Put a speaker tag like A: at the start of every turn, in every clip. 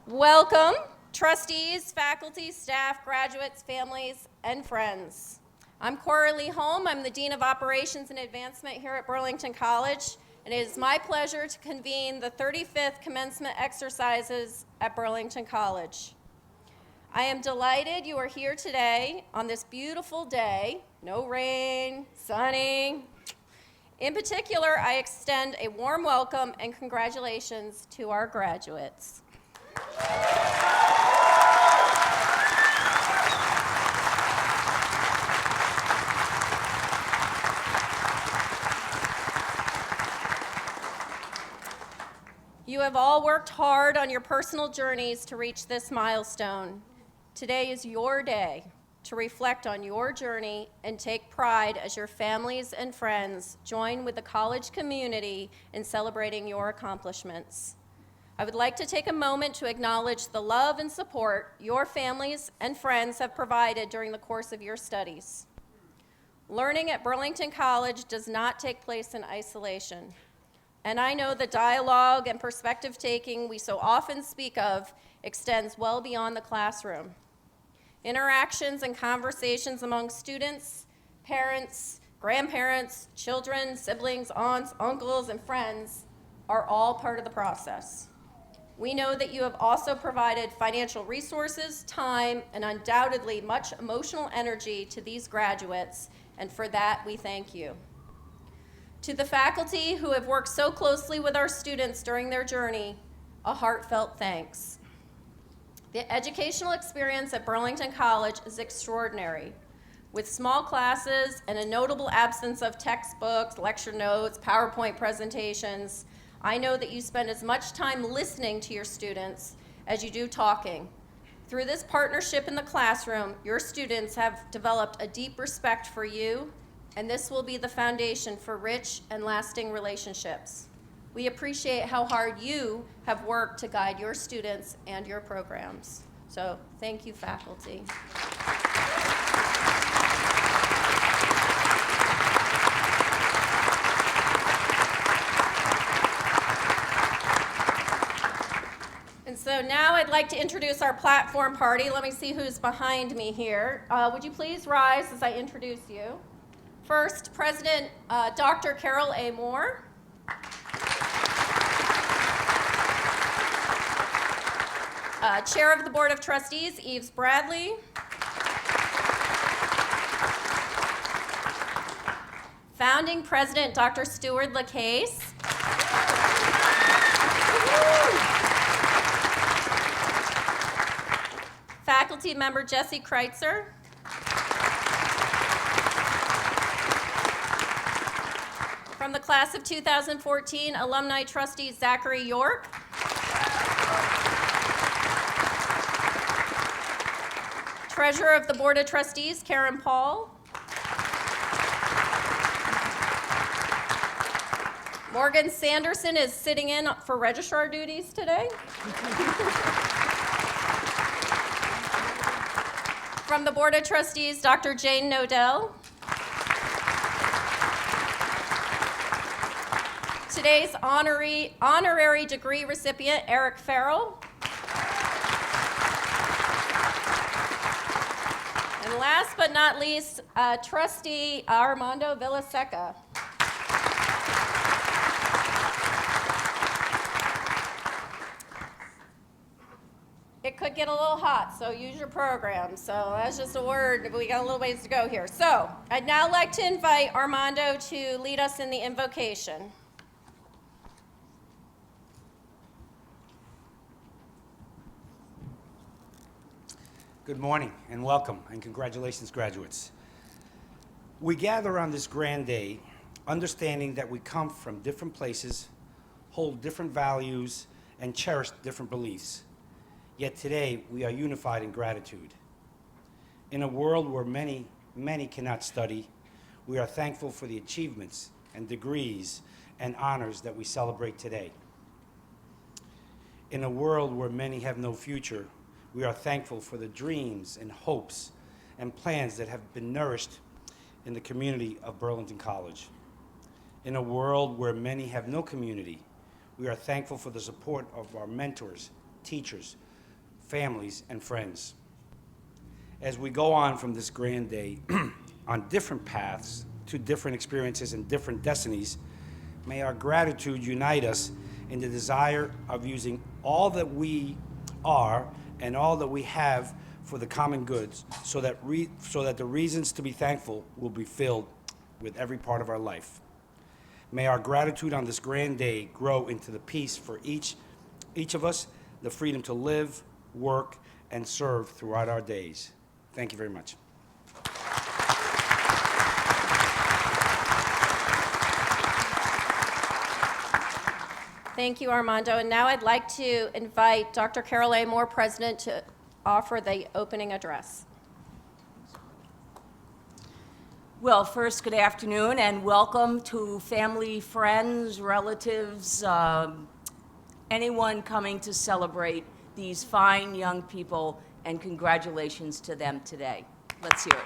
A: Welcome, trustees, faculty, staff, graduates, families, and friends. I'm Coralie Holm. I'm the Dean of Operations and Advancement here at Burlington College, and it is my pleasure to convene the 35th commencement exercises at Burlington College. I am delighted you are here today on this beautiful day, no rain, sunny. In particular, I extend a warm welcome and congratulations to our graduates. You have all worked hard on your personal journeys to reach this milestone. Today is your day to reflect on your journey and take pride as your families and friends join with the college community in celebrating your accomplishments. I would like to take a moment to acknowledge the love and support your families and friends have provided during the course of your studies. Learning at Burlington College does not take place in isolation. And I know the dialogue and perspective taking we so often speak of extends well beyond the classroom. Interactions and conversations among students, parents, grandparents, children, siblings, aunts, uncles, and friends are all part of the process. We know that you have also provided financial resources, time, and undoubtedly much emotional energy to these graduates, and for that we thank you. To the faculty who have worked so closely with our students during their journey, a heartfelt thanks. The educational experience at Burlington College is extraordinary. With small classes and a notable absence of textbooks, lecture notes, PowerPoint presentations, I know that you spend as much time listening to your students as you do talking. Through this partnership in the classroom, your students have developed a deep respect for you, and this will be the foundation for rich and lasting relationships. We appreciate how hard you have worked to guide your students and your programs. So thank you, faculty. And so now I'd like to introduce our platform party. Let me see who's behind me here. Would you please rise as I introduce you? First, President Dr. Carol A. Moore. Chair of the Board of Trustees, Eves Bradley. Founding President, Dr. Stuart LaCase. Faculty member, Jesse Kreitzer. From the class of 2014, alumni trustee, Zachary York. Treasurer of the Board of Trustees, Karen Paul. Morgan Sanderson is sitting in for registrar duties today. From the Board of Trustees, Dr. Jane Nodell. Today's honorary degree recipient, Eric Farrell. And last but not least, Trustee Armando Villaseca. It could get a little hot, so use your program. So that's just a word, but we got a little ways to go here. So I'd now like to invite Armando to lead us in the invocation.
B: Good morning and welcome and congratulations, graduates. We gather on this grand day understanding that we come from different places, hold different values, and cherish different beliefs. Yet today we are unified in gratitude. In a world where many cannot study, we are thankful for the achievements and degrees and honors that we celebrate today. In a world where many have no future, we are thankful for the dreams and hopes and plans that have been nourished in the community of Burlington College. In a world where many have no community, we are thankful for the support of our mentors, teachers, families, and friends. As we go on from this grand day on different paths to different experiences and different destinies, may our gratitude unite us in the desire of using all that we are and all that we have for the common goods, so that the reasons to be thankful will be filled with every part of our life. May our gratitude on this grand day grow into the peace for each of us, the freedom to live, work, and serve throughout our days. Thank you very much.
A: Thank you, Armando. And now I'd like to invite Dr. Carol A. Moore, President, to offer the opening address.
C: Well, first, good afternoon, and welcome to family, friends, relatives, anyone coming to celebrate these fine young people, and congratulations to them today. Let's hear it.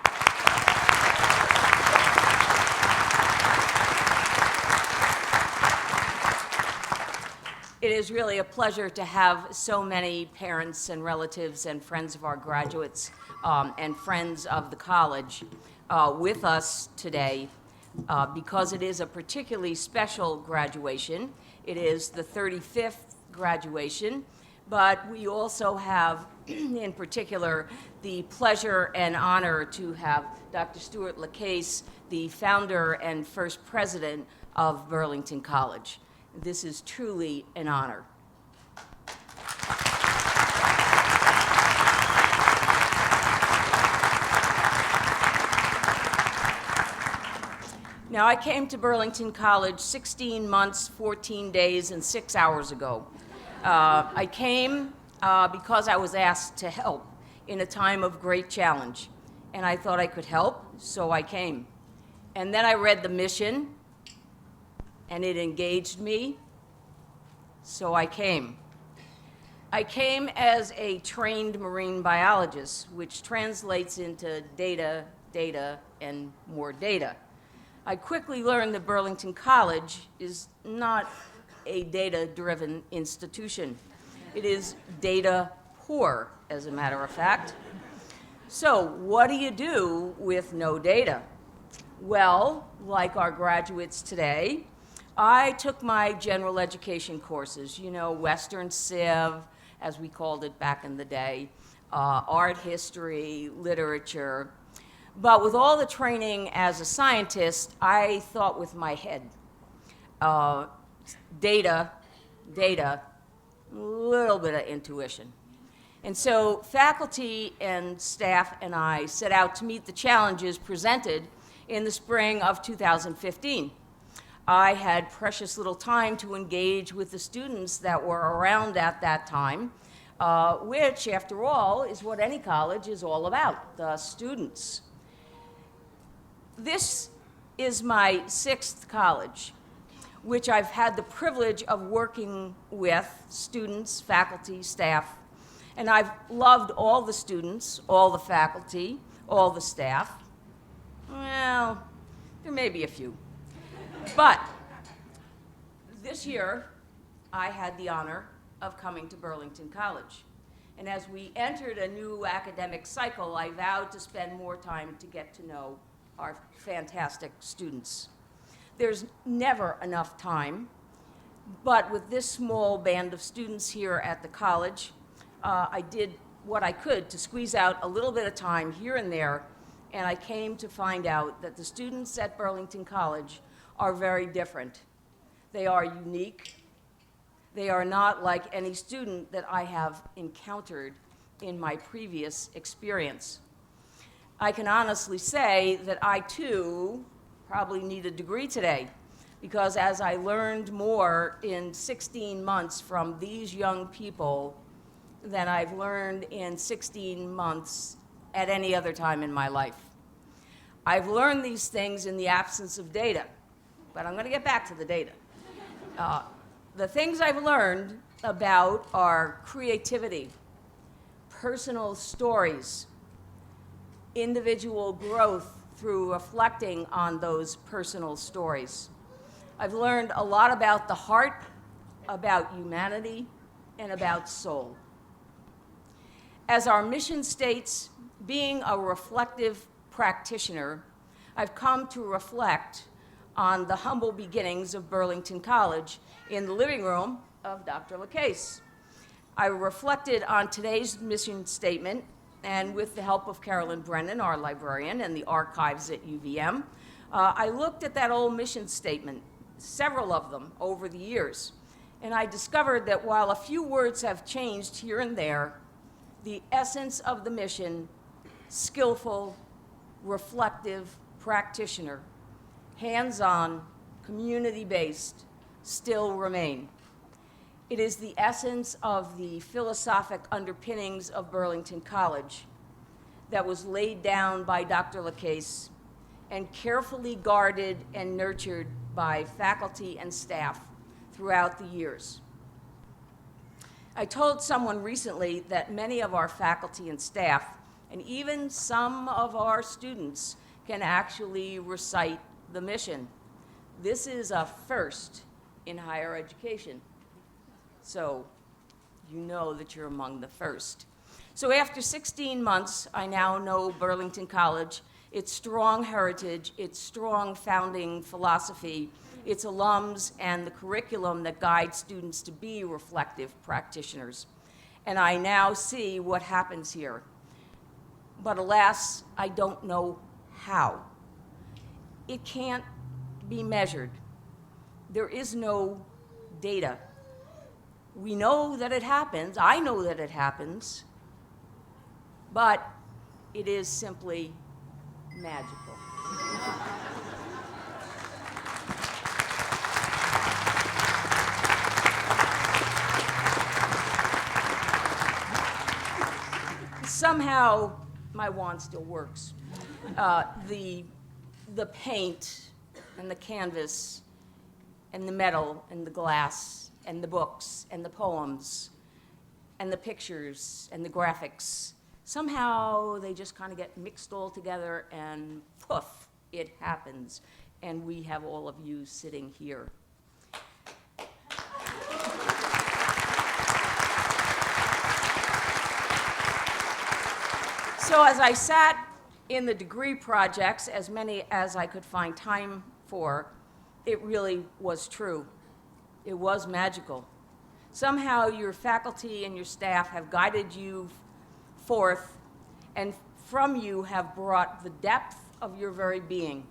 C: It is really a pleasure to have so many parents and relatives and friends of our graduates and friends of the college with us today because it is a particularly special graduation. It is the 35th graduation, but we also have, in particular, the pleasure and honor to have Dr. Stuart LaCase, the founder and first president of Burlington College. This is truly an honor. Now, I came to Burlington College 16 months, 14 days, and 6 hours ago. I came because I was asked to help in a time of great challenge, and I thought I could help, so I came. And then I read the mission, and it engaged me, so I came. I came as a trained marine biologist, which translates into data, data, and more data. I quickly learned that Burlington College is not a data-driven institution. It is data poor, as a matter of fact. So what do you do with no data? Well, like our graduates today, I took my general education courses, Western Civ, as we called it back in the day, art history, literature. But with all the training as a scientist, I thought with my head. Data, a little bit of intuition. And so faculty and staff and I set out to meet the challenges presented in the spring of 2015. I had precious little time to engage with the students that were around at that time, which, after all, is what any college is all about, the students. This is my 6th college, which I've had the privilege of working with students, faculty, staff, and I've loved all the students, all the faculty, all the staff. Well, there may be a few. But this year, I had the honor of coming to Burlington College. And as we entered a new academic cycle, I vowed to spend more time to get to know our fantastic students. There's never enough time, but with this small band of students here at the college, I did what I could to squeeze out a little bit of time here and there, and I came to find out that the students at Burlington College are very different. They are unique. They are not like any student that I have encountered in my previous experience. I can honestly say that I, too, probably need a degree today, because as I learned more in 16 months from these young people than I've learned in 16 months at any other time in my life. I've learned these things in the absence of data, but I'm going to get back to the data. The things I've learned about are creativity, personal stories, individual growth through reflecting on those personal stories. I've learned a lot about the heart, about humanity, and about soul. As our mission states, being a reflective practitioner, I've come to reflect on the humble beginnings of Burlington College in the living room of Dr. LaCase. I reflected on today's mission statement, and with the help of Carolyn Brennan, our librarian, and the archives at UVM, I looked at that old mission statement, several of them over the years, and I discovered that while a few words have changed here and there, the essence of the mission, skillful, reflective practitioner, hands-on, community-based, still remain. It is the essence of the philosophic underpinnings of Burlington College that was laid down by Dr. LaCase and carefully guarded and nurtured by faculty and staff throughout the years. I told someone recently that many of our faculty and staff, and even some of our students, can actually recite the mission. This is a first in higher education. So you know that you're among the first. So after 16 months, I now know Burlington College, its strong heritage, its strong founding philosophy, its alums, and the curriculum that guides students to be reflective practitioners. And I now see what happens here. But alas, I don't know how. It can't be measured. There is no data. We know that it happens. I know that it happens. But it is simply magical. Somehow, my wand still works. The paint and the canvas and the metal and the glass and the books and the poems and the pictures and the graphics, somehow they just kind of get mixed all together and poof, it happens. And we have all of you sitting here. So as I sat in the degree projects, as many as I could find time for, it really was true. It was magical. Somehow your faculty and your staff have guided you forth, and from you have brought the depth of your very being,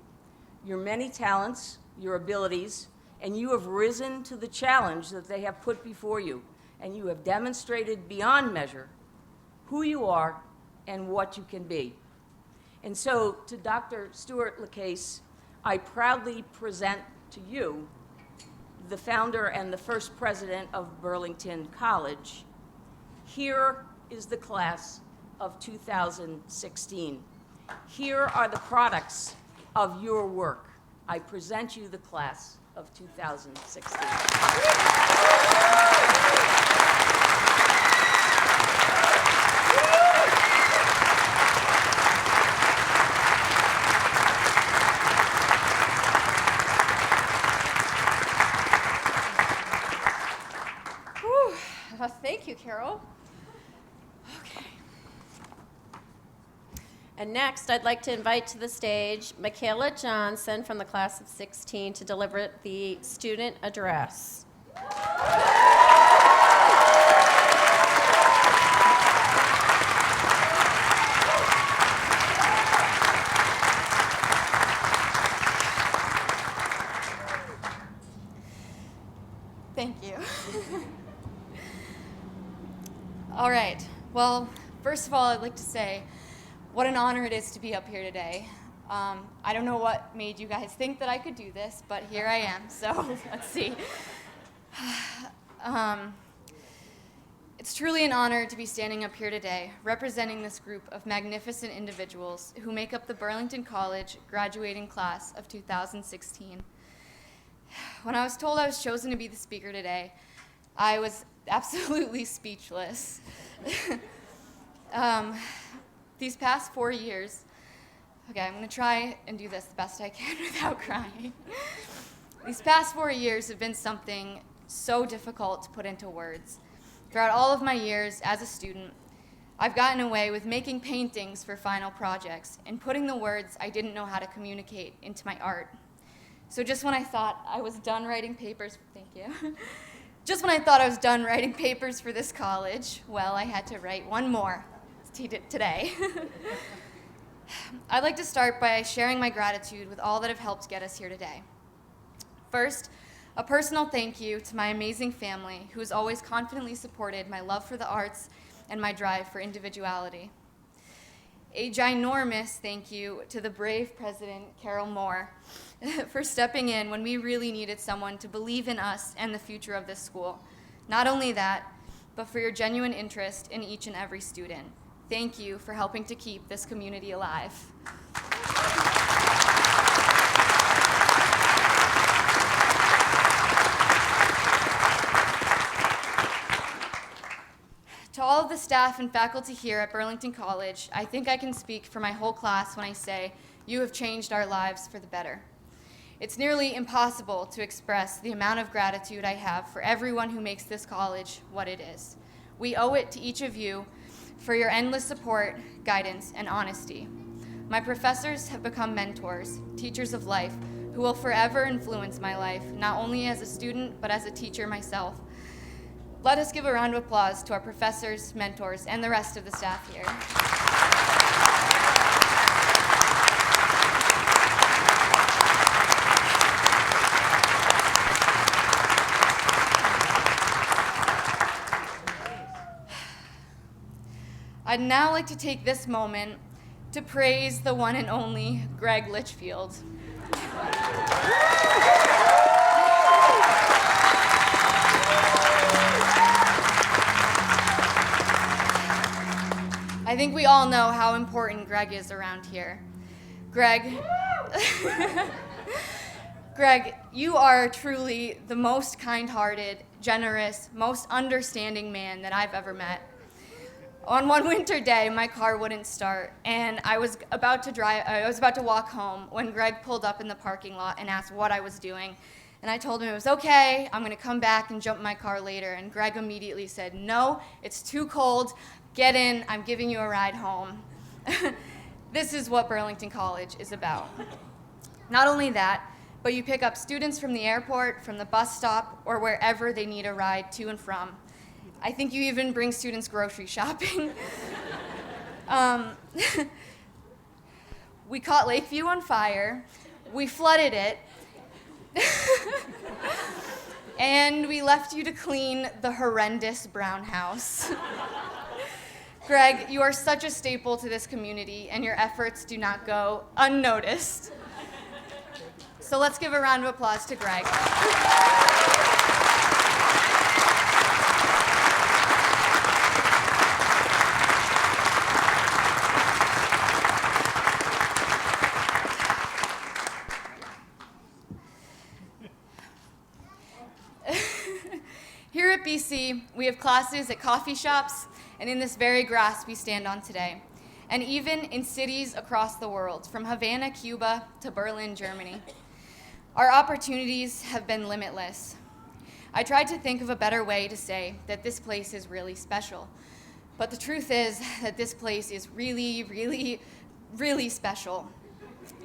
C: your many talents, your abilities, and you have risen to the challenge that they have put before you, and you have demonstrated beyond measure who you are and what you can be. And so, to Dr. Stuart LaCase, I proudly present to you the founder and the first president of Burlington College. Here is the class of 2016. Here are the products of your work. I present you the class of 2016.
A: Thank you, Carol. Okay. And next, I'd like to invite to the stage Michaela Johnson from the class of 16 to deliver the student address.
D: Thank you. All right. Well, first of all, I'd like to say what an honor it is to be up here today. I don't know what made you guys think that I could do this, but here I am. So let's see. It's truly an honor to be standing up here today, representing this group of magnificent individuals who make up the Burlington College graduating class of 2016. When I was told I was chosen to be the speaker today, I was absolutely speechless. These past 4 years, okay, I'm going to try and do this the best I can without crying. These past 4 years have been something so difficult to put into words. Throughout all of my years as a student, I've gotten away with making paintings for final projects and putting the words I didn't know how to communicate into my art. So just when I thought I was done writing papers, thank you. Just when I thought I was done writing papers for this college, well, I had to write one more today. I'd like to start by sharing my gratitude with all that have helped get us here today. First, a personal thank you to my amazing family who has always confidently supported my love for the arts and my drive for individuality. A ginormous thank you to the brave President, Carol Moore, for stepping in when we really needed someone to believe in us and the future of this school. Not only that, but for your genuine interest in each and every student. Thank you for helping to keep this community alive. To all of the staff and faculty here at Burlington College, I think I can speak for my whole class when I say you have changed our lives for the better. It's nearly impossible to express the amount of gratitude I have for everyone who makes this college what it is. We owe it to each of you for your endless support, guidance, and honesty. My professors have become mentors, teachers of life, who will forever influence my life, not only as a student, but as a teacher myself. Let us give a round of applause to our professors, mentors, and the rest of the staff here. I'd now like to take this moment to praise the one and only Greg Litchfield. I think we all know how important Greg is around here. Greg, you are truly the most kind-hearted, generous, most understanding man that I've ever met. On one winter day, my car wouldn't start, and I was about to walk home when Greg pulled up in the parking lot and asked what I was doing. And I told him it was okay, I'm gonna come back and jump in my car later. And Greg immediately said, no, it's too cold, get in, I'm giving you a ride home. This is what Burlington College is about. Not only that, but you pick up students from the airport, from the bus stop, or wherever they need a ride to and from. I think you even bring students grocery shopping. We caught Lakeview on fire, we flooded it, and we left you to clean the horrendous brown house. Greg, you are such a staple to this community, and your efforts do not go unnoticed. So let's give a round of applause to Greg. Here at BC, we have classes at coffee shops and in this very grass we stand on today, and even in cities across the world, from Havana, Cuba to Berlin, Germany. Our opportunities have been limitless. I tried to think of a better way to say that this place is really special, but the truth is that this place is really, really, really special.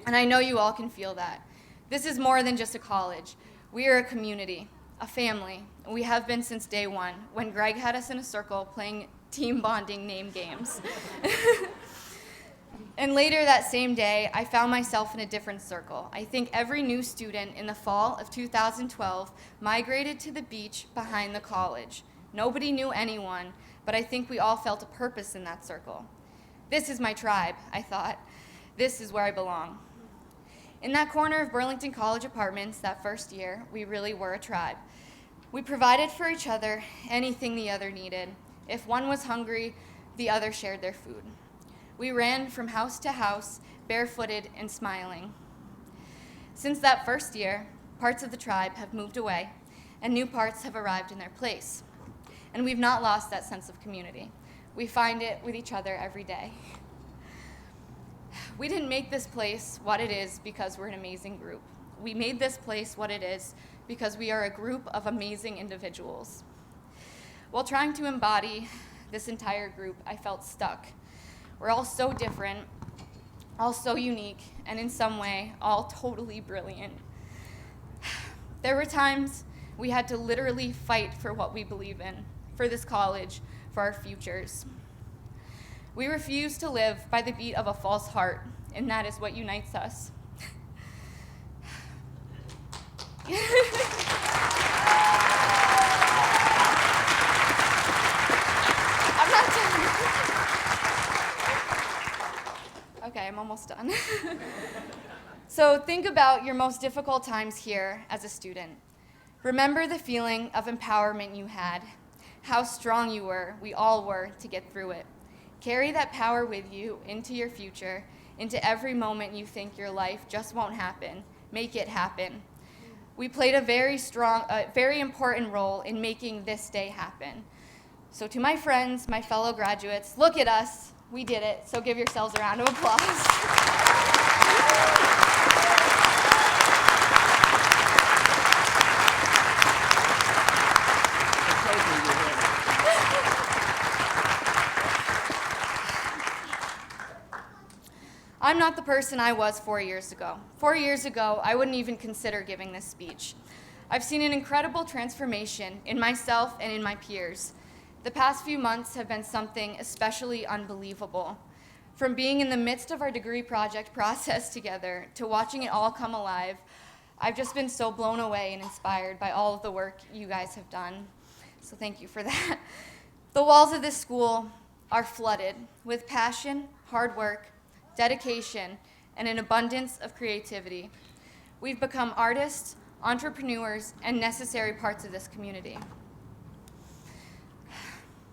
D: And I know you all can feel that. This is more than just a college. We are a community, a family. We have been since day one, when Greg had us in a circle playing team bonding name games. And later that same day, I found myself in a different circle. I think every new student in the fall of 2012 migrated to the beach behind the college. Nobody knew anyone, but I think we all felt a purpose in that circle. This is my tribe, I thought. This is where I belong. In that corner of Burlington College apartments that first year, we really were a tribe. We provided for each other anything the other needed. If one was hungry, the other shared their food. We ran from house to house, barefooted and smiling. Since that first year, parts of the tribe have moved away, and new parts have arrived in their place. And we've not lost that sense of community. We find it with each other every day. We didn't make this place what it is because we're an amazing group. We made this place what it is because we are a group of amazing individuals. While trying to embody this entire group, I felt stuck. We're all so different, all so unique, and in some way, all totally brilliant. There were times we had to literally fight for what we believe in, for this college, for our futures. We refuse to live by the beat of a false heart, and that is what unites us. I'm not done. Okay, I'm almost done. So think about your most difficult times here as a student. Remember the feeling of empowerment you had, how strong you were, we all were, to get through it. Carry that power with you into your future, into every moment you think your life just won't happen. Make it happen. We played a very important role in making this day happen. So to my friends, my fellow graduates, look at us. We did it. So give yourselves a round of applause. I'm not the person I was 4 years ago. 4 years ago, I wouldn't even consider giving this speech. I've seen an incredible transformation in myself and in my peers. The past few months have been something especially unbelievable. From being in the midst of our degree project process together to watching it all come alive, I've just been so blown away and inspired by all of the work you guys have done. So thank you for that. The walls of this school are flooded with passion, hard work, dedication, and an abundance of creativity. We've become artists, entrepreneurs, and necessary parts of this community.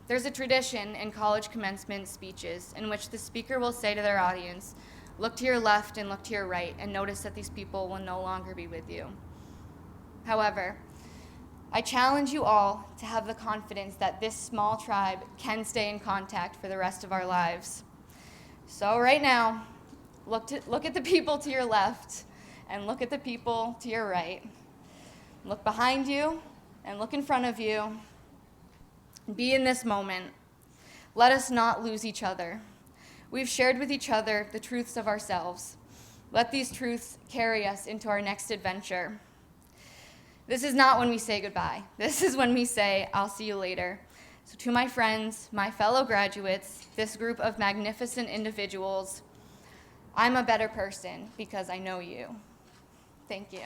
D: There's a tradition in college commencement speeches in which the speaker will say to their audience, look to your left and look to your right and notice that these people will no longer be with you. However, I challenge you all to have the confidence that this small tribe can stay in contact for the rest of our lives. So right now, look at the people to your left and look at the people to your right. Look behind you and look in front of you. Be in this moment. Let us not lose each other. We've shared with each other the truths of ourselves. Let these truths carry us into our next adventure. This is not when we say goodbye. This is when we say, I'll see you later. So to my friends, my fellow graduates, this group of magnificent individuals, I'm a better person because I know you. Thank you.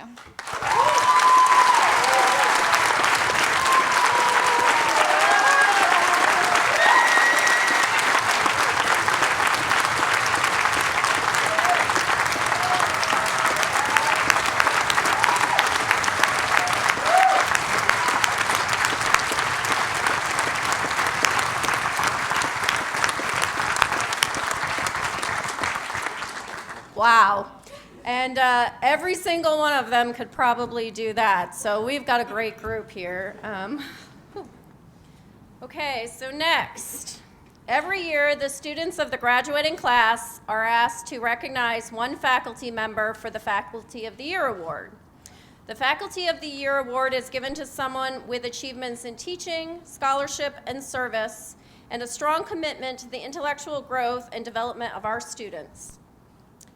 A: Wow. And every single one of them could probably do that. So we've got a great group here. Okay, so next. Every year, the students of the graduating class are asked to recognize one faculty member for the Faculty of the Year Award. The Faculty of the Year Award is given to someone with achievements in teaching, scholarship, and service, and a strong commitment to the intellectual growth and development of our students.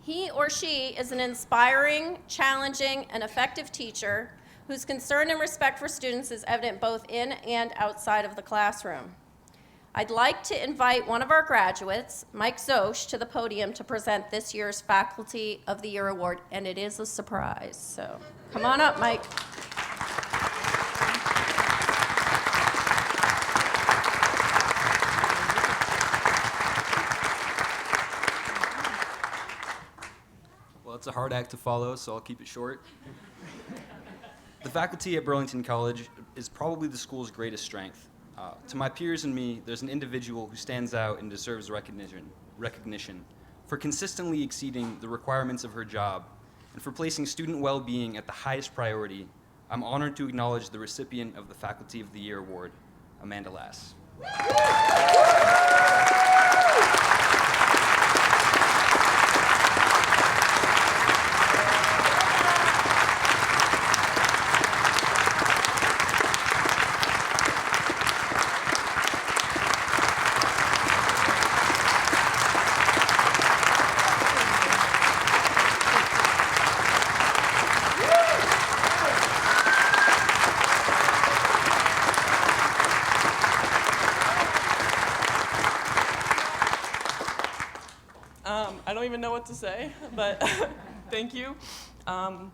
A: He or she is an inspiring, challenging, and effective teacher whose concern and respect for students is evident both in and outside of the classroom. I'd like to invite one of our graduates, Mike Zosch, to the podium to present this year's Faculty of the Year Award, and it is a surprise. So come on up, Mike.
E: Well, it's a hard act to follow, so I'll keep it short. The faculty at Burlington College is probably the school's greatest strength. To my peers and me, there's an individual who stands out and deserves recognition for consistently exceeding the requirements of her job and for placing student well-being at the highest priority. I'm honored to acknowledge the recipient of the Faculty of the Year Award, Amanda Lass.
F: even know what to say, but thank you. To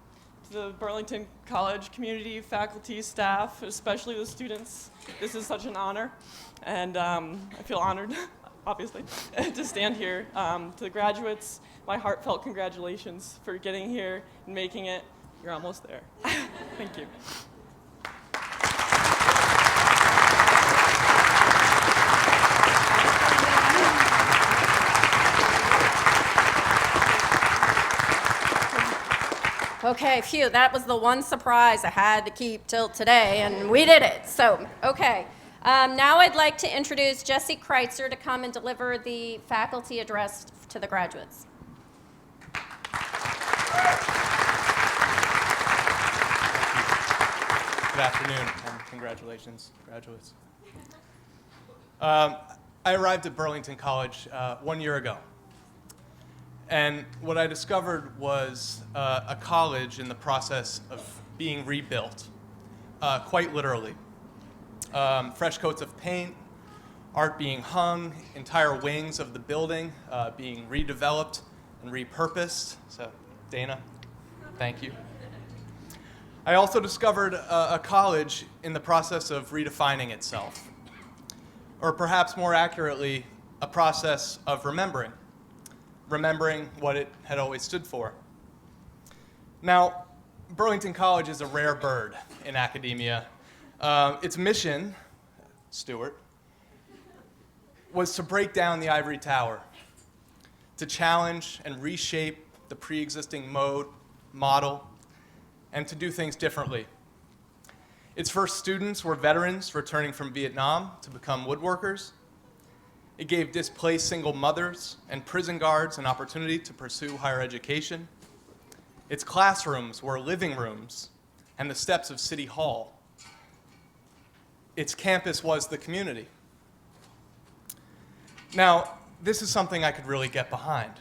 F: the Burlington College community, faculty, staff, especially the students, this is such an honor, and I feel honored, obviously, to stand here. To the graduates, my heartfelt congratulations for getting here and making it. You're almost there. Thank you.
A: Okay, phew, that was the one surprise I had to keep till today, and we did it. So, okay. Now I'd like to introduce Jesse Kreitzer to come and deliver the faculty address to the graduates.
G: Good afternoon, and congratulations, graduates. I arrived at Burlington College 1 year ago. And what I discovered was a college in the process of being rebuilt, quite literally. Fresh coats of paint, art being hung, entire wings of the building being redeveloped and repurposed. So, Dana, thank you. I also discovered a college in the process of redefining itself, or perhaps more accurately, a process of remembering what it had always stood for. Now, Burlington College is a rare bird in academia. Its mission, Stuart, was to break down the ivory tower, to challenge and reshape the pre-existing model, and to do things differently. Its first students were veterans returning from Vietnam to become woodworkers. It gave displaced single mothers and prison guards an opportunity to pursue higher education. Its classrooms were living rooms and the steps of City Hall. Its campus was the community. Now, this is something I could really get behind.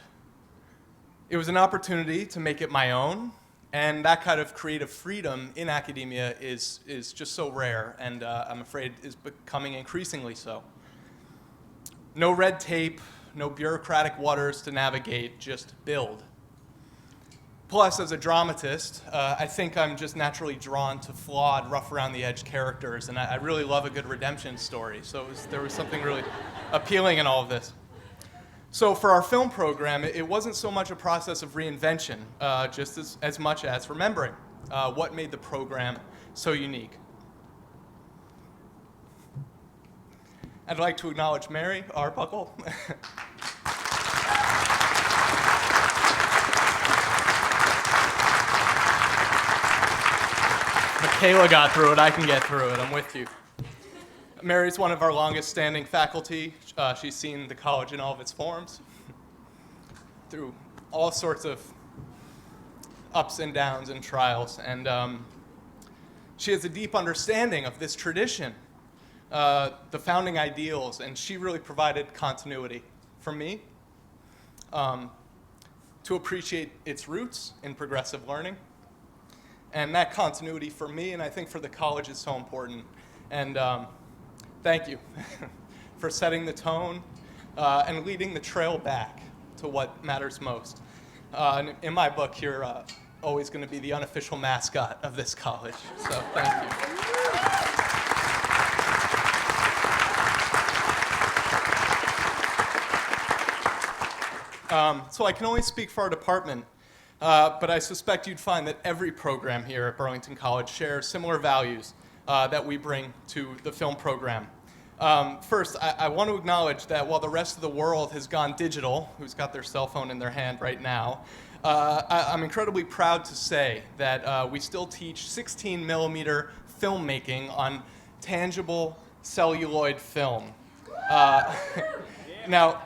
G: It was an opportunity to make it my own, and that kind of creative freedom in academia is just so rare, and I'm afraid is becoming increasingly so. No red tape, no bureaucratic waters to navigate, just build. Plus, as a dramatist, I think I'm just naturally drawn to flawed, rough-around-the-edge characters, and I really love a good redemption story, so there was something really appealing in all of this. So for our film program, it wasn't so much a process of reinvention, just as much as remembering what made the program so unique. I'd like to acknowledge Mary Arbuckle. Michaela got through it, I can get through it, I'm with you. Mary's one of our longest standing faculty. She's seen the college in all of its forms, through all sorts of ups and downs and trials, and she has a deep understanding of this tradition, the founding ideals, and she really provided continuity for me to appreciate its roots in progressive learning. And that continuity for me, and I think for the college, is so important. And thank you for setting the tone and leading the trail back to what matters most. And in my book, you're always going to be the unofficial mascot of this college. So thank you. So I can only speak for our department, but I suspect you'd find that every program here at Burlington College shares similar values that we bring to the film program. First, I want to acknowledge that while the rest of the world has gone digital, who's got their cell phone in their hand right now, I'm incredibly proud to say that we still teach 16 millimeter filmmaking on tangible celluloid film. Now,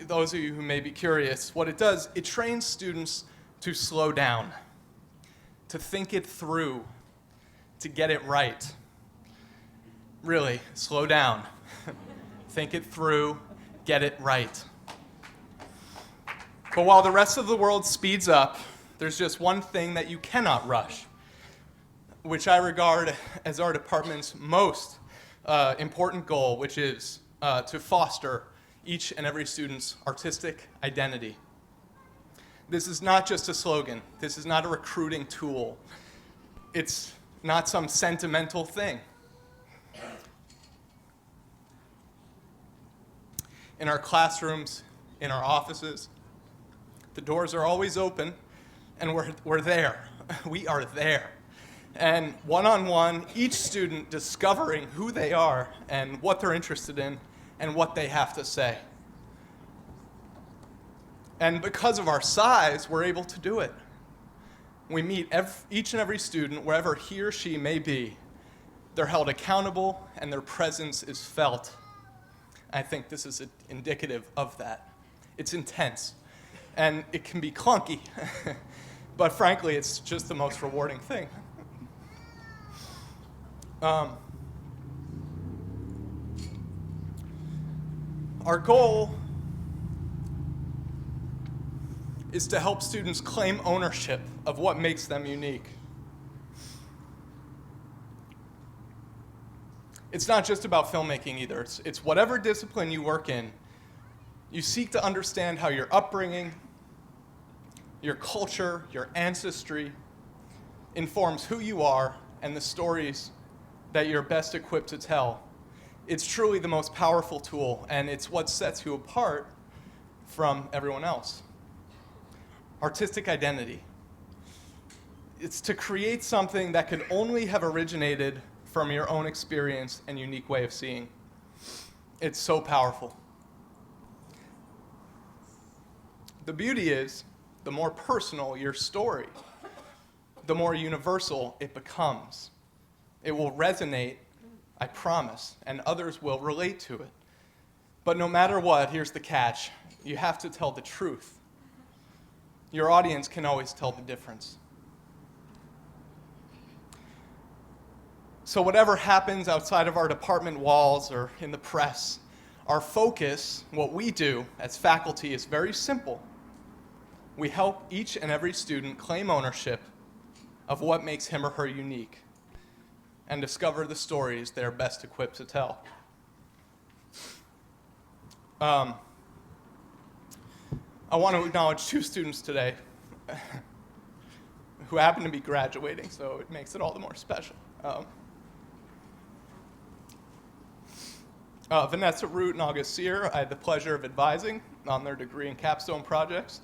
G: those of you who may be curious, what it does, it trains students to slow down, to think it through, to get it right. Really, slow down. Think it through, get it right. But while the rest of the world speeds up, there's just one thing that you cannot rush, which I regard as our department's most important goal, which is to foster each and every student's artistic identity. This is not just a slogan. This is not a recruiting tool. It's not some sentimental thing. In our classrooms, in our offices, the doors are always open, and we're there. We are there. And one-on-one, each student discovering who they are and what they're interested in and what they have to say. And because of our size, we're able to do it. We meet each and every student wherever he or she may be. They're held accountable, and their presence is felt. I think this is indicative of that. It's intense, and it can be clunky, but frankly, it's just the most rewarding thing. Our goal is to help students claim ownership of what makes them unique. It's not just about filmmaking either. It's whatever discipline you work in. You seek to understand how your upbringing, your culture, your ancestry informs who you are and the stories that you're best equipped to tell. It's truly the most powerful tool, and it's what sets you apart from everyone else. Artistic identity. It's to create something that could only have originated from your own experience and unique way of seeing. It's so powerful. The beauty is, the more personal your story, the more universal it becomes. It will resonate, I promise, and others will relate to it. But no matter what, here's the catch. You have to tell the truth. Your audience can always tell the difference. So whatever happens outside of our department walls or in the press, our focus, what we do as faculty, is very simple. We help each and every student claim ownership of what makes him or her unique and discover the stories they're best equipped to tell. I want to acknowledge 2 students today who happen to be graduating, so it makes it all the more special. Vanessa Root and August Sear, I had the pleasure of advising on their degree and capstone projects.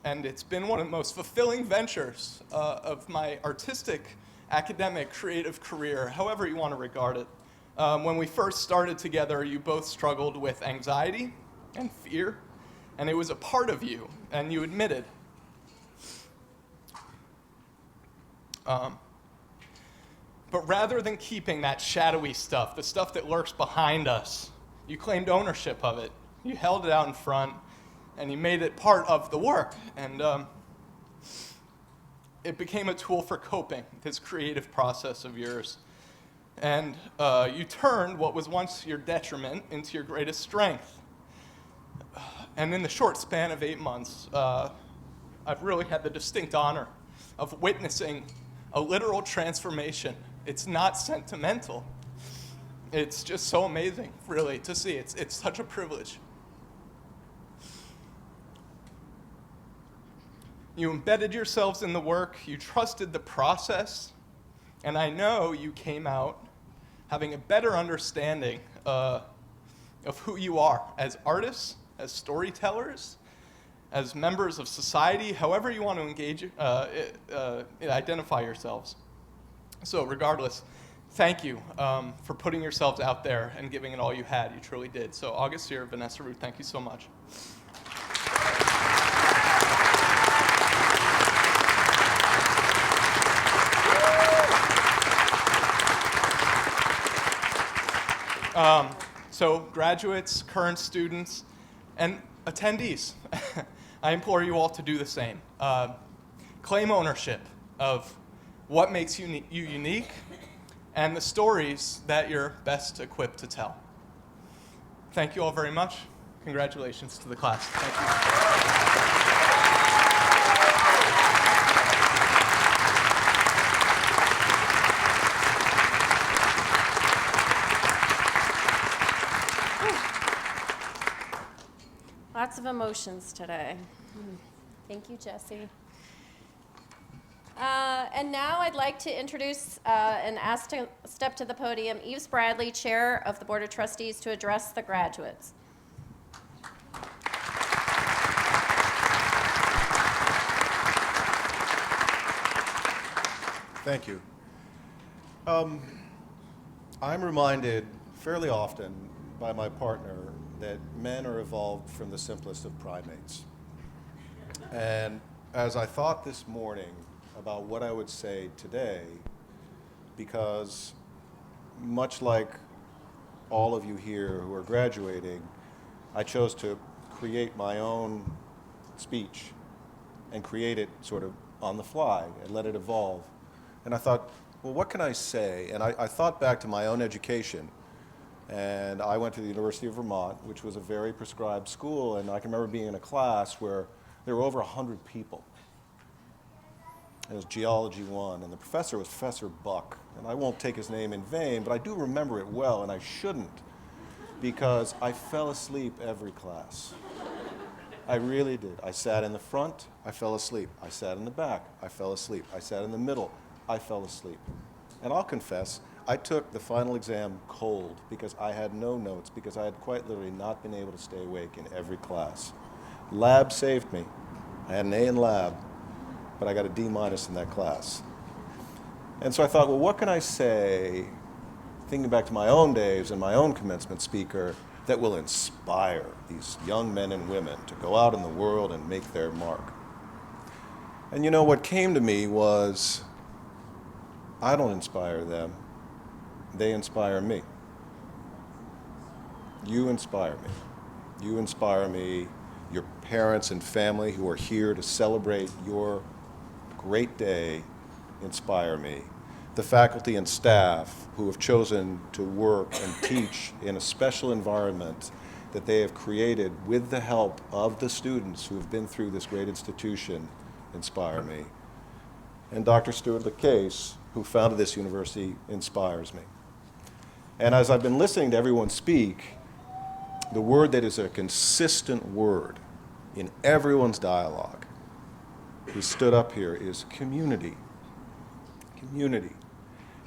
G: And it's been one of the most fulfilling ventures of my artistic, academic, creative career, however you want to regard it. When we first started together, you both struggled with anxiety and fear, and it was a part of you, and you admitted. But rather than keeping that shadowy stuff, the stuff that lurks behind us, you claimed ownership of it. You held it out in front, and you made it part of the work. And it became a tool for coping, this creative process of yours. And you turned what was once your detriment into your greatest strength. And in the short span of 8 months, I've really had the distinct honor of witnessing a literal transformation. It's not sentimental. It's just so amazing, really, to see. It's such a privilege. You embedded yourselves in the work, you trusted the process, and I know you came out having a better understanding of who you are as artists, as storytellers, as members of society, however you want to engage, identify yourselves. So regardless, thank you for putting yourselves out there and giving it all you had. You truly did. So August Sear, Vanessa Root, thank you so much. So graduates, current students, and attendees, I implore you all to do the same. Claim ownership of what makes you unique and the stories that you're best equipped to tell. Thank you all very much. Congratulations to the class. Thank you.
A: Lots of emotions today. Thank you, Jesse. And now I'd like to introduce and ask to step to the podium Eves Bradley, Chair of the Board of Trustees, to address the graduates.
H: Thank you. I'm reminded fairly often by my partner that men are evolved from the simplest of primates. And as I thought this morning about what I would say today, because much like all of you here who are graduating, I chose to create my own speech and create it sort of on the fly and let it evolve. And I thought, well, what can I say? And I thought back to my own education. And I went to the University of Vermont, which was a very prescribed school. And I can remember being in a class where there were over 100 people. It was Geology 1, and the professor was Professor Buck. And I won't take his name in vain, but I do remember it well, and I shouldn't, because I fell asleep every class. I really did. I sat in the front, I fell asleep. I sat in the back, I fell asleep. I sat in the middle, I fell asleep. And I'll confess, I took the final exam cold because I had no notes, because I had quite literally not been able to stay awake in every class. Lab saved me. I had an A in lab, but I got a D- in that class. And so I thought, well, what can I say, thinking back to my own days and my own commencement speaker, that will inspire these young men and women to go out in the world and make their mark? And you know, what came to me was, I don't inspire them, they inspire me. You inspire me. You inspire me, your parents and family who are here to celebrate your great day inspire me. The faculty and staff who have chosen to work and teach in a special environment that they have created with the help of the students who have been through this great institution inspire me. And Dr. Stewart LeCase, who founded this university, inspires me. And as I've been listening to everyone speak, the word that is a consistent word in everyone's dialogue who stood up here is community. Community.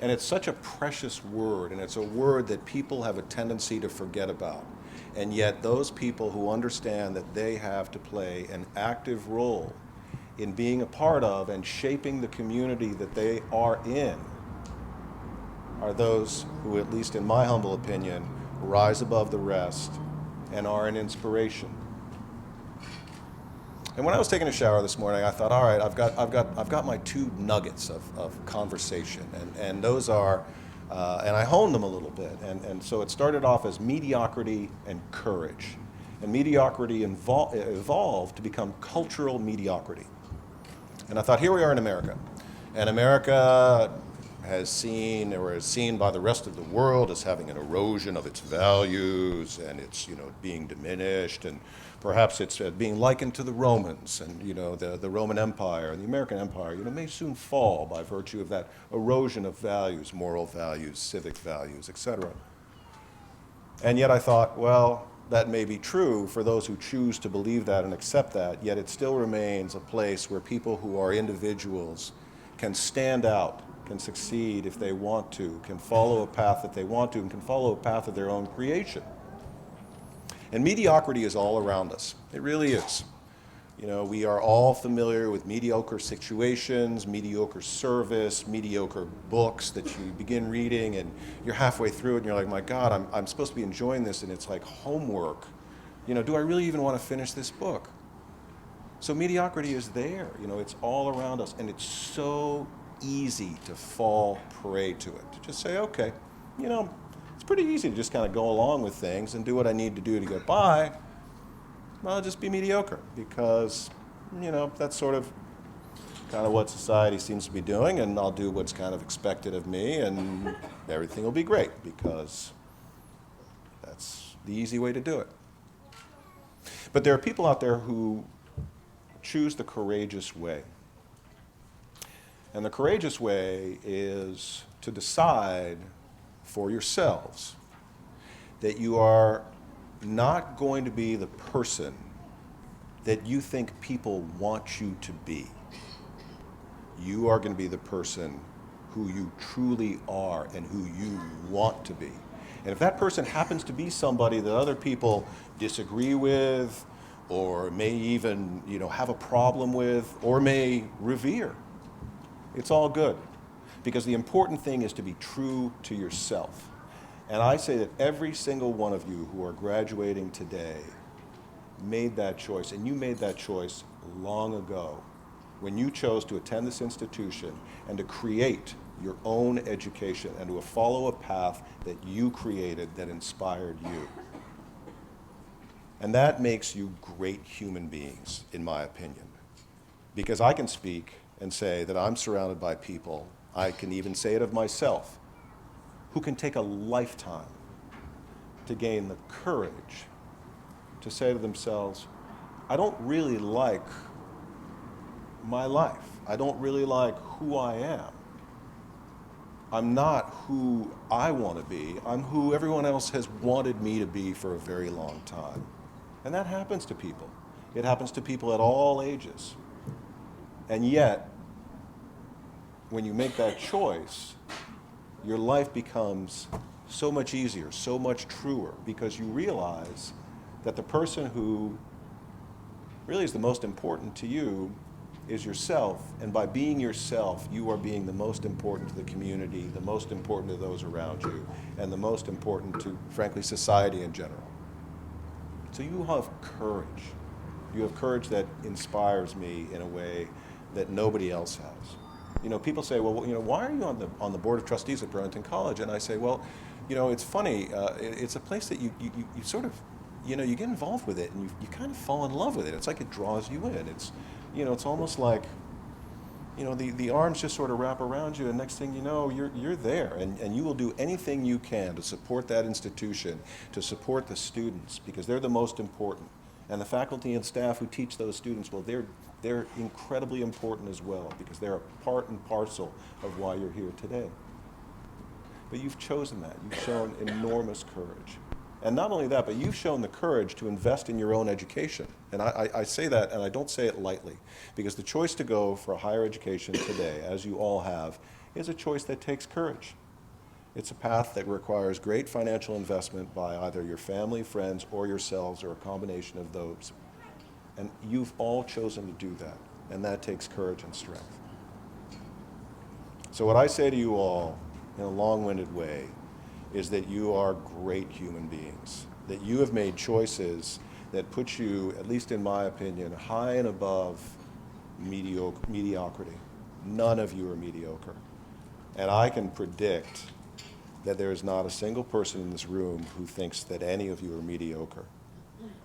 H: And it's such a precious word, and it's a word that people have a tendency to forget about. And yet those people who understand that they have to play an active role in being a part of and shaping the community that they are in are those who, at least in my humble opinion, rise above the rest and are an inspiration. And when I was taking a shower this morning, I thought, all right, I've got my two nuggets of conversation, and those are, and I honed them a little bit, and so it started off as mediocrity and courage, and mediocrity evolved to become cultural mediocrity. And I thought, here we are in America, and America has seen, or is seen by the rest of the world as having an erosion of its values, and it's, being diminished, and perhaps it's being likened to the Romans, and the Roman Empire and the American Empire, may soon fall by virtue of that erosion of values, moral values, civic values, etc. And yet I thought, well, that may be true for those who choose to believe that and accept that, yet it still remains a place where people who are individuals can stand out, can succeed if they want to, can follow a path that they want to, and can follow a path of their own creation. And mediocrity is all around us. It really is. We are all familiar with mediocre situations, mediocre service, mediocre books that you begin reading and you're halfway through it and you're like, my God, I'm supposed to be enjoying this, and it's like homework. Do I really even want to finish this book? So mediocrity is there. It's all around us, and it's so easy to fall prey to it. To just say, okay, it's pretty easy to just kind of go along with things and do what I need to do to get by. Well, I'll just be mediocre because, that's sort of kind of what society seems to be doing, and I'll do what's kind of expected of me, and everything will be great because that's the easy way to do it. But there are people out there who choose the courageous way. And the courageous way is to decide for yourselves that you are not going to be the person that you think people want you to be. You are going to be the person who you truly are and who you want to be. And if that person happens to be somebody that other people disagree with, or may even, have a problem with, or may revere, it's all good. Because the important thing is to be true to yourself. And I say that every single one of you who are graduating today made that choice, and you made that choice long ago when you chose to attend this institution and to create your own education and to follow a path that you created that inspired you. And that makes you great human beings, in my opinion. Because I can speak and say that I'm surrounded by people, I can even say it of myself, who can take a lifetime to gain the courage to say to themselves, I don't really like my life. I don't really like who I am. I'm not who I want to be. I'm who everyone else has wanted me to be for a very long time. And that happens to people. It happens to people at all ages. And yet, when you make that choice, your life becomes so much easier, so much truer, because you realize that the person who really is the most important to you is yourself, and by being yourself, you are being the most important to the community, the most important to those around you, and the most important to, frankly, society in general. So you have courage. You have courage that inspires me in a way that nobody else has. People say, well, why are you on the board of trustees at Burlington College? And I say, well, it's funny. It's a place that you sort of, you get involved with it, and you kind of fall in love with it. It's like it draws you in. It's almost like, the arms just sort of wrap around you, and next thing you know, you're there, and you will do anything you can to support that institution, to support the students, because they're the most important. And the faculty and staff who teach those students, well, they're incredibly important as well, because they're a part and parcel of why you're here today. But you've chosen that. You've shown enormous courage. And not only that, but you've shown the courage to invest in your own education. And I say that, and I don't say it lightly, because the choice to go for a higher education today, as you all have, is a choice that takes courage. It's a path that requires great financial investment by either your family, friends, or yourselves, or a combination of those. And you've all chosen to do that, and that takes courage and strength. So what I say to you all, in a long-winded way, is that you are great human beings, that you have made choices that put you, at least in my opinion, high and above mediocrity. None of you are mediocre. And I can predict that there is not a single person in this room who thinks that any of you are mediocre.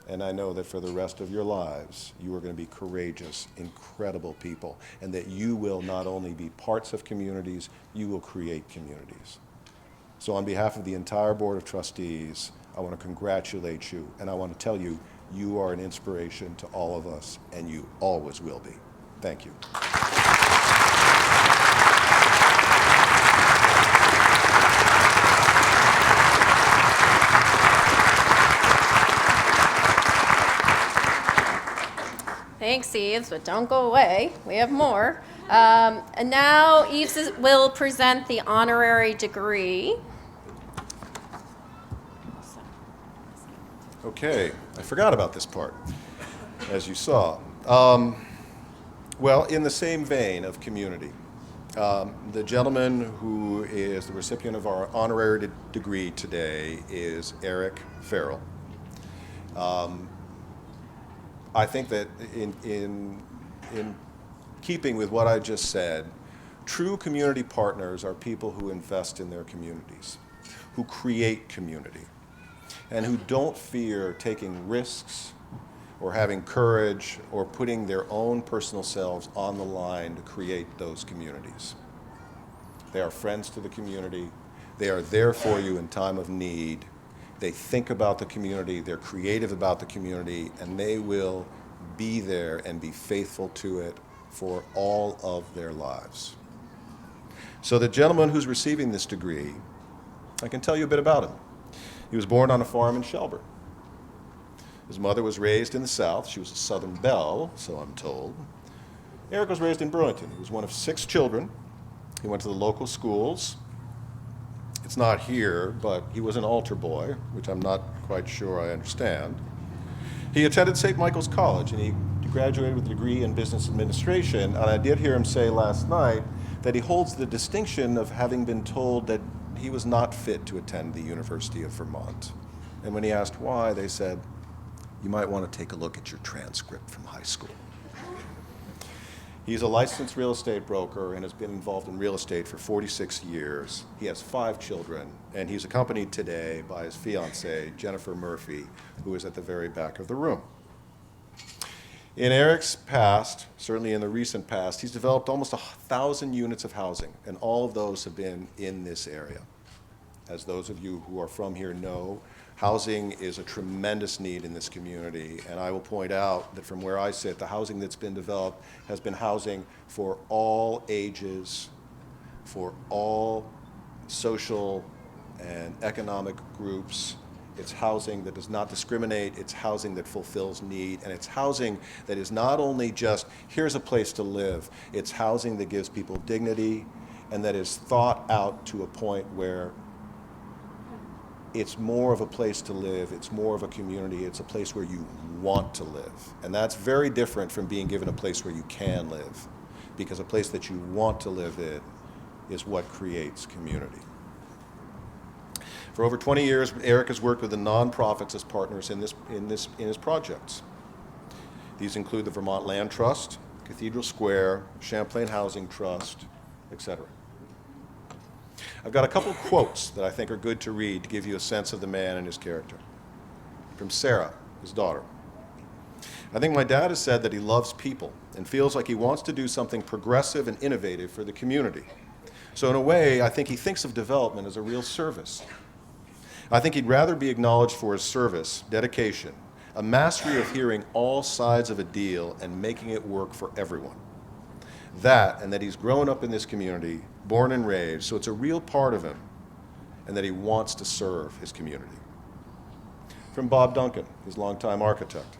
H: And I know that for the rest of your lives, you are going to be courageous, incredible people, and that you will not only be parts of communities, you will create communities. So on behalf of the entire Board of Trustees, I want to congratulate you, and I want to tell you, you are an inspiration to all of us, and you always will be. Thank you.
A: Thanks, Eves, but don't go away. We have more. And now Eves will present the honorary degree.
H: Okay, I forgot about this part, as you saw. Well, in the same vein of community, the gentleman who is the recipient of our honorary degree today is Eric Farrell. I think that in keeping with what I just said, true community partners are people who invest in their communities, who create community, and who don't fear taking risks or having courage or putting their own personal selves on the line to create those communities. They are friends to the community. They are there for you in time of need. They think about the community, they're creative about the community, and they will be there and be faithful to it for all of their lives. So the gentleman who's receiving this degree, I can tell you a bit about him. He was born on a farm in Shelburne. His mother was raised in the South. She was a Southern belle, so I'm told. Eric was raised in Burlington. He was one of 6 children. He went to the local schools. It's not here, but he was an altar boy, which I'm not quite sure I understand. He attended St. Michael's College, and he graduated with a degree in business administration. And I did hear him say last night that he holds the distinction of having been told that he was not fit to attend the University of Vermont. And when he asked why, they said, "You might want to take a look at your transcript from high school." He's a licensed real estate broker and has been involved in real estate for 46 years. He has 5 children, and he's accompanied today by his fiancée, Jennifer Murphy, who is at the very back of the room. In Eric's past, certainly in the recent past, he's developed almost 1,000 units of housing, and all of those have been in this area. As those of you who are from here know, housing is a tremendous need in this community, and I will point out that from where I sit, the housing that's been developed has been housing for all ages, for all social and economic groups. It's housing that does not discriminate, it's housing that fulfills need, and it's housing that is not only just, here's a place to live, it's housing that gives people dignity and that is thought out to a point where it's more of a place to live, it's more of a community, it's a place where you want to live. And that's very different from being given a place where you can live, because a place that you want to live in is what creates community. For over 20 years, Eric has worked with the nonprofits as partners in his projects. These include the Vermont Land Trust, Cathedral Square, Champlain Housing Trust, etc. I've got a couple quotes that I think are good to read to give you a sense of the man and his character. From Sarah, his daughter. "I think my dad has said that he loves people and feels like he wants to do something progressive and innovative for the community. So in a way, I think he thinks of development as a real service. I think he'd rather be acknowledged for his service, dedication, a mastery of hearing all sides of a deal and making it work for everyone. That, and that he's grown up in this community, born and raised, so it's a real part of him, and that he wants to serve his community." From Bob Duncan, his longtime architect.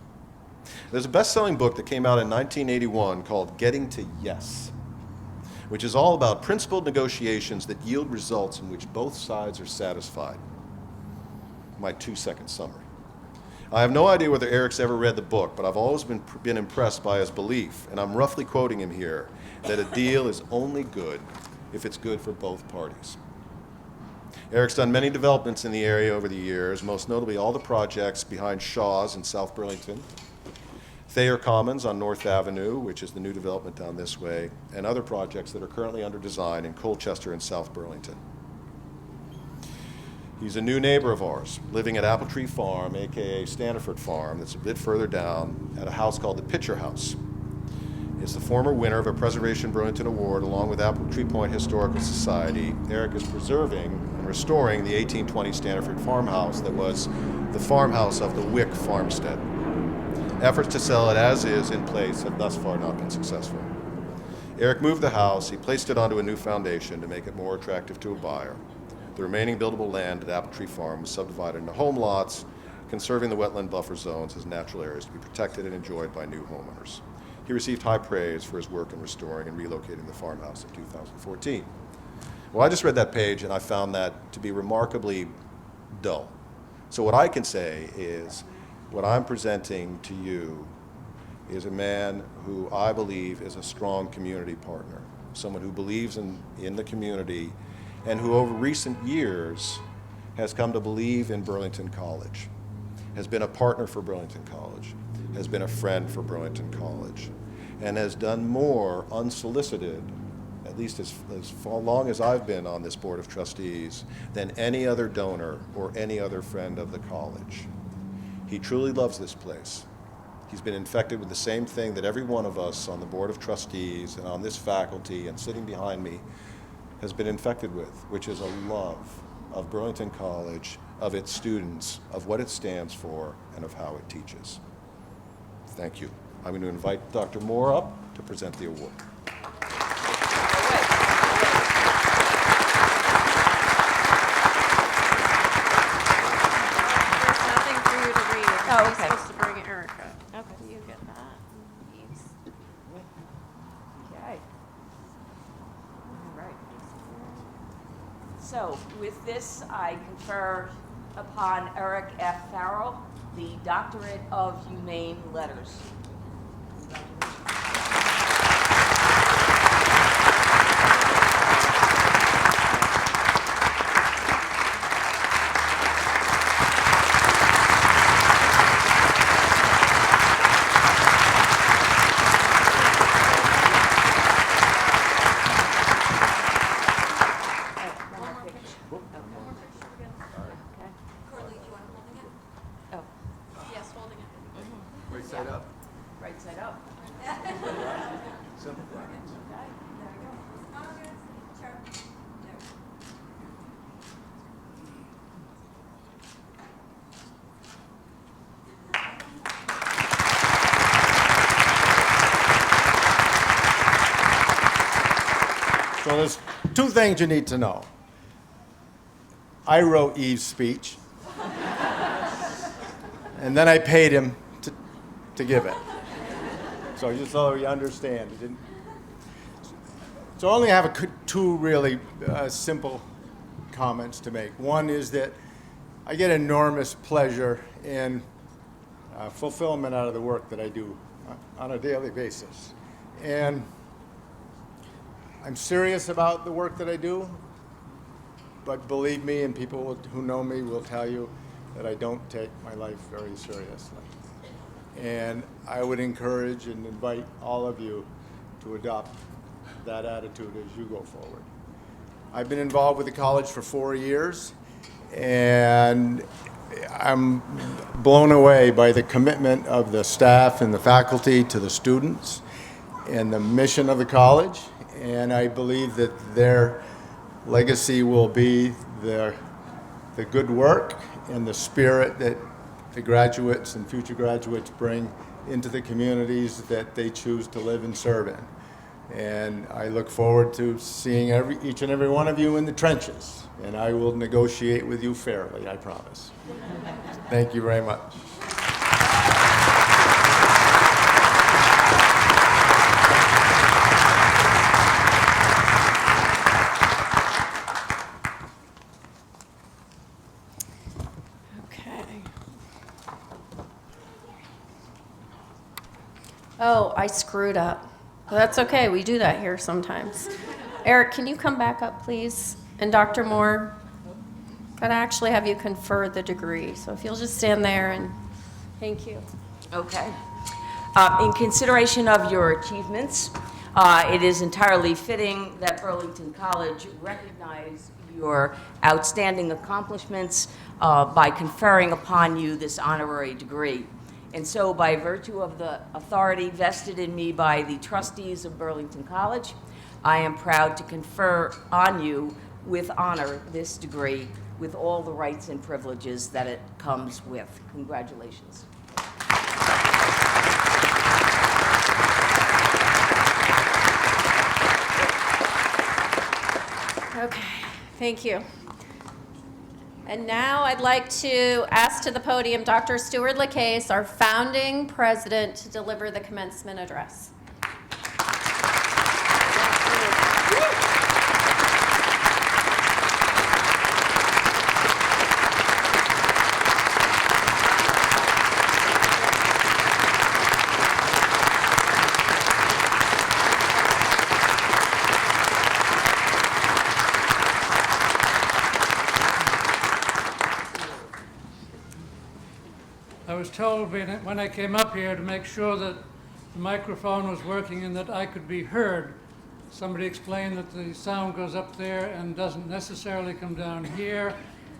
H: "There's a best-selling book that came out in 1981 called Getting to Yes, which is all about principled negotiations that yield results in which both sides are satisfied." My 2-second summary. I have no idea whether Eric's ever read the book, but I've always been impressed by his belief, and I'm roughly quoting him here, that a deal is only good if it's good for both parties. Eric's done many developments in the area over the years, most notably all the projects behind Shaw's in South Burlington, Thayer Commons on North Avenue, which is the new development down this way, and other projects that are currently under design in Colchester and South Burlington. He's a new neighbor of ours, living at Apple Tree Farm, aka Standiford Farm, that's a bit further down, at a house called the Pitcher House. It's the former winner of a Preservation Burlington Award along with Apple Tree Point Historical Society. Eric is preserving and restoring the 1820 Standiford farmhouse that was the farmhouse of the Wick farmstead. Efforts to sell it as is in place have thus far not been successful. Eric moved the house, he placed it onto a new foundation to make it more attractive to a buyer. The remaining buildable land at Apple Tree Farm was subdivided into home lots, conserving the wetland buffer zones as natural areas to be protected and enjoyed by new homeowners. He received high praise for his work in restoring and relocating the farmhouse in 2014. Well, I just read that page and I found that to be remarkably dull. So what I can say is, what I'm presenting to you is a man who I believe is a strong community partner, someone who believes in the community and who over recent years has come to believe in Burlington College, has been a partner for Burlington College, has been a friend for Burlington College, and has done more unsolicited, at least as long as I've been on this Board of Trustees, than any other donor or any other friend of the college. He truly loves this place. He's been infected with the same thing that every one of us on the Board of Trustees and on this faculty and sitting behind me has been infected with, which is a love of Burlington College, of its students, of what it stands for, and of how it teaches. Thank you. I'm going to invite Dr. Moore up to present the award.
A: There's nothing for you to read.
C: Oh,
A: You're
C: okay.
A: supposed to
C: this, I confer upon Eric F. Farrell the Doctorate of Humane Letters.
A: Yes, holding it.
E: Right side up.
C: Right side up.
H: So there's two things you need to know. I wrote Eve's speech, and then I paid him to give it. So just so you understand. It didn't. So I only have two really simple comments to make. One is that I get enormous pleasure in fulfillment out of the work that I do on a daily basis. And I'm serious about the work that I do, but believe me, and people who know me will tell you that I don't take my life very seriously. And I would encourage and invite all of you to adopt that attitude as you go forward. I've been involved with the college for 4 years, and I'm blown away by the commitment of the staff and the faculty to the students and the mission of the college. And I believe that their legacy will be the good work and the spirit that the graduates and future graduates bring into the communities that they choose to live and serve in. And I look forward to seeing each and every one of you in the trenches. And I will negotiate with you fairly, I promise. Thank you very much.
A: Okay. Oh, I screwed up. Well, that's okay. We do that here sometimes. Eric, can you come back up, please? And Dr. Moore, gotta actually have you confer the degree. So if you'll just stand there and thank you.
C: Okay. In consideration of your achievements, it is entirely fitting that Burlington College recognize your outstanding accomplishments by conferring upon you this honorary degree. And so, by virtue of the authority vested in me by the trustees of Burlington College, I am proud to confer on you with honor this degree with all the rights and privileges that it comes with. Congratulations.
A: Okay, thank you. And now I'd like to ask to the podium Dr. Stuart LaCase, our founding president, to deliver the commencement address.
I: I was told when I came up here to make sure that the microphone was working and that I could be heard. Somebody explained that the sound goes up there and doesn't necessarily come down here,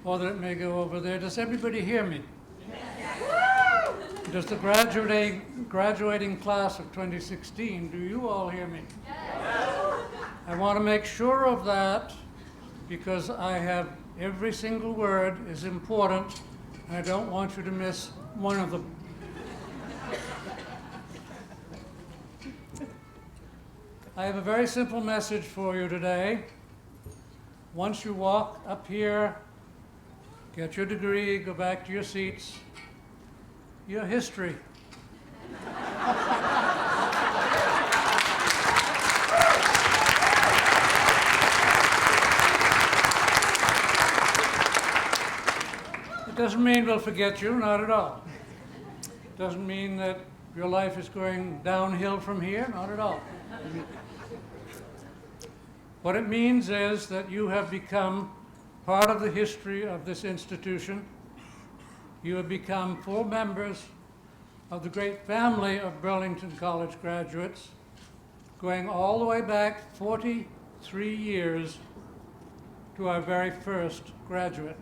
I: or that it may go over there. Does everybody hear me? Does the graduating class of 2016, do you all hear me? I want to make sure of that because I have every single word is important. I don't want you to miss one of them. I have a very simple message for you today. Once you walk up here, get your degree, go back to your seats, your history. Doesn't mean we'll forget you, not at all. Doesn't mean that your life is going downhill from here, not at all. What it means is that you have become part of the history of this institution. You have become full members of the great family of Burlington College graduates, going all the way back 43 years to our very first graduate.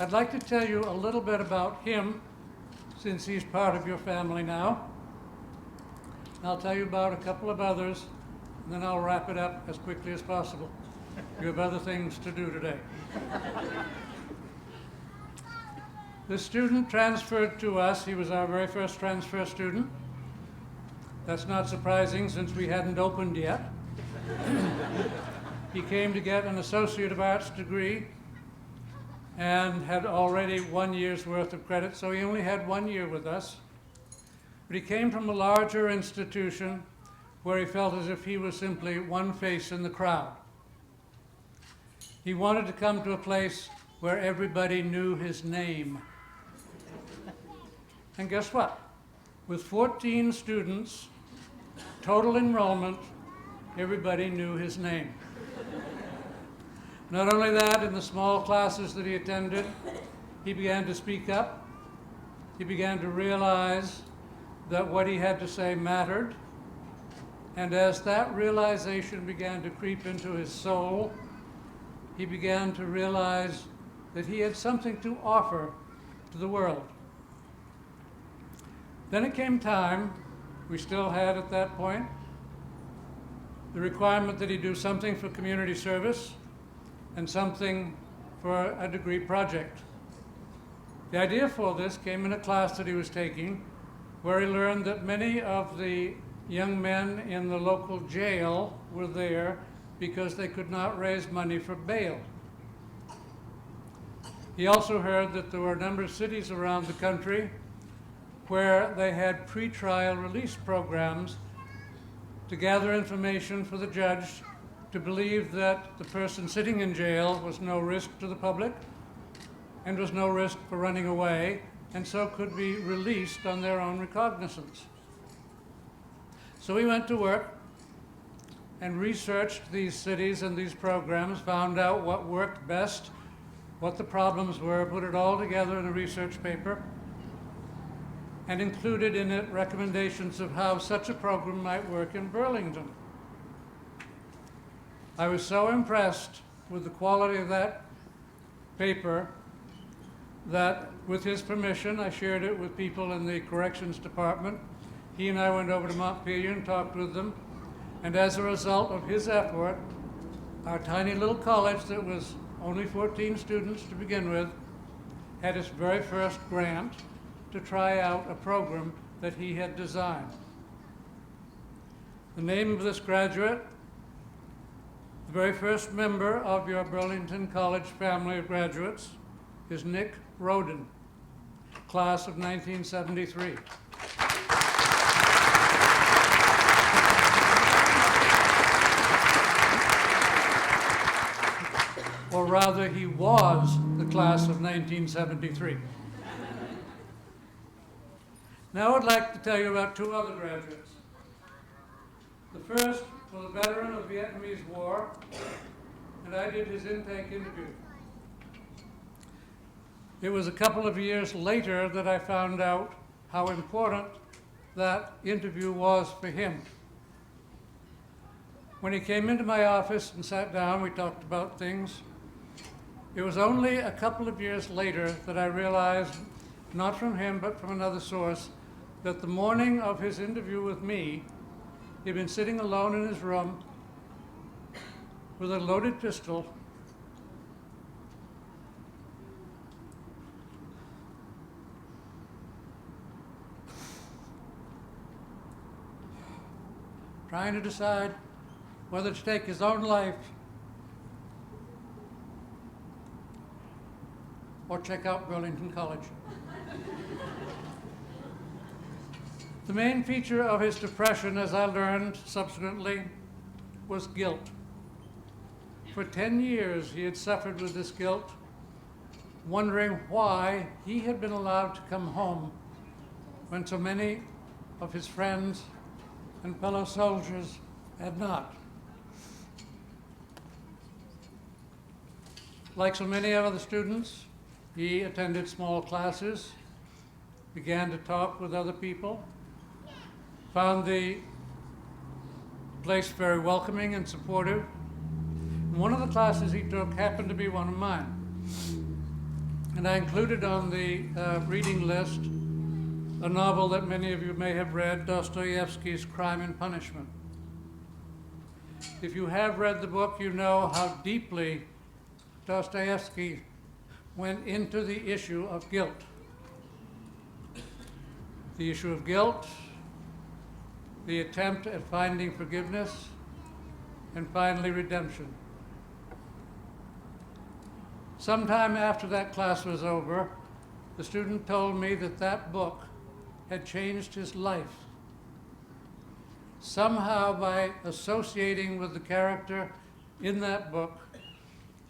I: I'd like to tell you a little bit about him, since he's part of your family now. I'll tell you about a couple of others, and then I'll wrap it up as quickly as possible. You have other things to do today. This student transferred to us. He was our very first transfer student. That's not surprising since we hadn't opened yet. He came to get an Associate of Arts degree and had already 1 year's worth of credit, so he only had 1 year with us. But he came from a larger institution where he felt as if he was simply one face in the crowd. He wanted to come to a place where everybody knew his name. And guess what? With 14 students, total enrollment, everybody knew his name. Not only that, in the small classes that he attended, he began to speak up. He began to realize that what he had to say mattered. And as that realization began to creep into his soul, he began to realize that he had something to offer to the world. Then it came time, we still had at that point, the requirement that he do something for community service and something for a degree project. The idea for this came in a class that he was taking, where he learned that many of the young men in the local jail were there because they could not raise money for bail. He also heard that there were a number of cities around the country where they had pretrial release programs to gather information for the judge to believe that the person sitting in jail was no risk to the public and was no risk for running away, and so could be released on their own recognizance. So he went to work and researched these cities and these programs, found out what worked best, what the problems were, put it all together in a research paper, and included in it recommendations of how such a program might work in Burlington. I was so impressed with the quality of that paper that, with his permission, I shared it with people in the corrections department. He and I went over to Montpelier and talked with them, and as a result of his effort, our tiny little college that was only 14 students to begin with had its very first grant to try out a program that he had designed. The name of this graduate, the very first member of your Burlington College family of graduates, is Nick Roden, class of 1973. Or rather, he was the class of 1973. Now I'd like to tell you about two other graduates. The first was a veteran of the Vietnamese War, and I did his intake interview. It was a couple of years later that I found out how important that interview was for him. When he came into my office and sat down, we talked about things. It was only a couple of years later that I realized, not from him but from another source, that the morning of his interview with me, he'd been sitting alone in his room with a loaded pistol trying to decide whether to take his own life or check out Burlington College. The main feature of his depression, as I learned subsequently, was guilt. For 10 years he had suffered with this guilt, wondering why he had been allowed to come home when so many of his friends and fellow soldiers had not. Like so many other students, he attended small classes, began to talk with other people, found the place very welcoming and supportive. And one of the classes he took happened to be one of mine. And I included on the reading list a novel that many of you may have read, Dostoevsky's Crime and Punishment. If you have read the book, you know how deeply Dostoevsky went into the issue of guilt. The issue of guilt, the attempt at finding forgiveness, and finally redemption. Sometime after that class was over, the student told me that that book had changed his life. Somehow, by associating with the character in that book,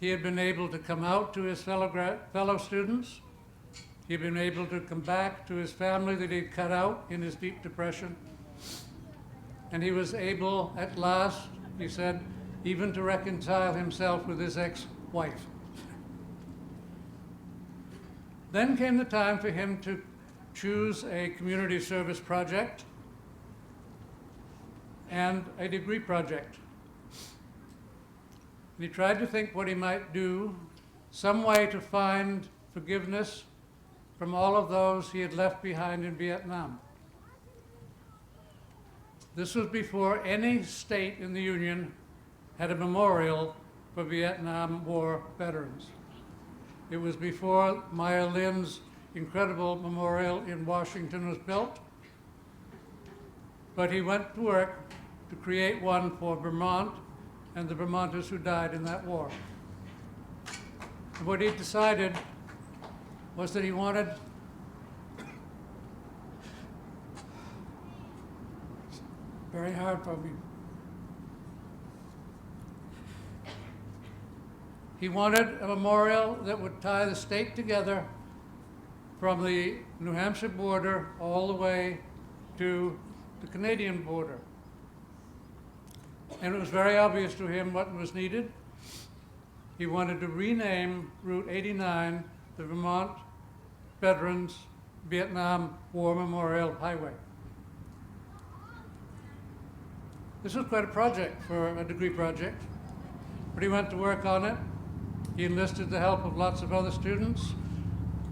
I: he had been able to come out to his fellow students. He had been able to come back to his family that he'd cut out in his deep depression. And he was able, at last, he said, even to reconcile himself with his ex-wife. Then came the time for him to choose a community service project and a degree project. And he tried to think what he might do, some way to find forgiveness from all of those he had left behind in Vietnam. This was before any state in the Union had a memorial for Vietnam War veterans. It was before Maya Lin's incredible memorial in Washington was built, but he went to work to create one for Vermont and the Vermonters who died in that war. And what he decided was that he wanted very hard for me. He wanted a memorial that would tie the state together from the New Hampshire border all the way to the Canadian border. And it was very obvious to him what was needed. He wanted to rename Route 89 the Vermont Veterans Vietnam War Memorial Highway. This was quite a project for a degree project, but he went to work on it. He enlisted the help of lots of other students,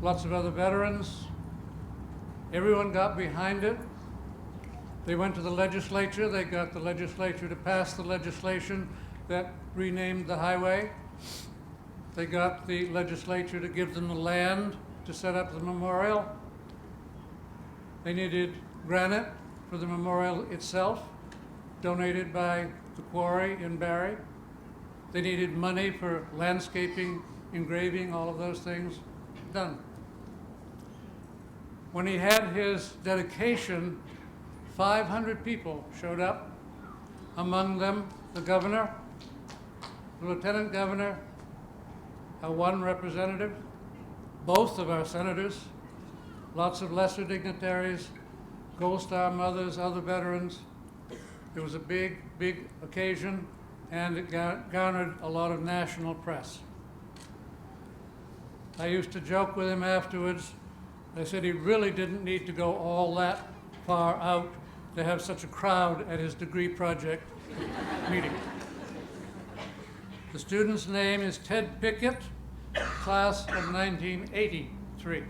I: lots of other veterans. Everyone got behind it. They went to the legislature. They got the legislature to pass the legislation that renamed the highway. They got the legislature to give them the land to set up the memorial. They needed granite for the memorial itself, donated by the quarry in Barrie. They needed money for landscaping, engraving, all of those things done. When he had his dedication, 500 people showed up, among them the governor, the lieutenant governor, our one representative, both of our senators, lots of lesser dignitaries, Gold Star mothers, other veterans. It was a big, big occasion, and it garnered a lot of national press. I used to joke with him afterwards. I said he really didn't need to go all that far out to have such a crowd at his degree project meeting. The student's name is Ted Pickett, class of 1983.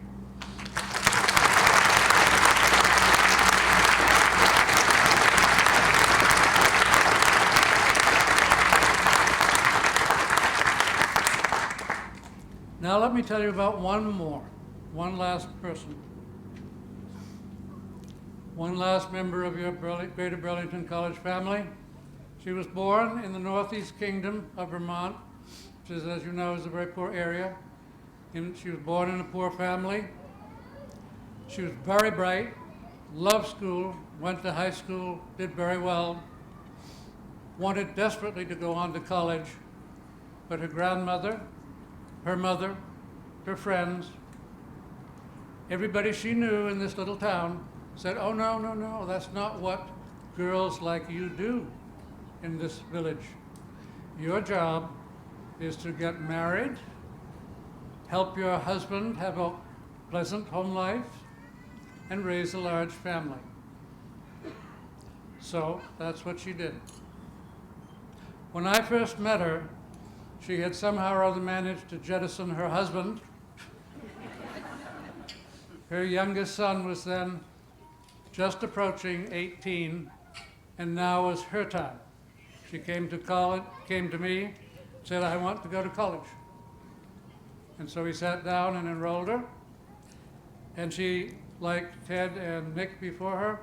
I: Now let me tell you about one last person. One last member of your Greater Burlington College family. She was born in the Northeast Kingdom of Vermont, which is, as you know, is a very poor area. She was born in a poor family. She was very bright, loved school, went to high school, did very well, wanted desperately to go on to college, but her grandmother, her mother, her friends, everybody she knew in this little town said, oh, no, no, no, that's not what girls like you do in this village. Your job is to get married, help your husband have a pleasant home life, and raise a large family. So that's what she did. When I first met her, she had somehow or other managed to jettison her husband. Her youngest son was then just approaching 18, and now was her time. She came to me, said, I want to go to college. And so we sat down and enrolled her, and she, like Ted and Nick before her,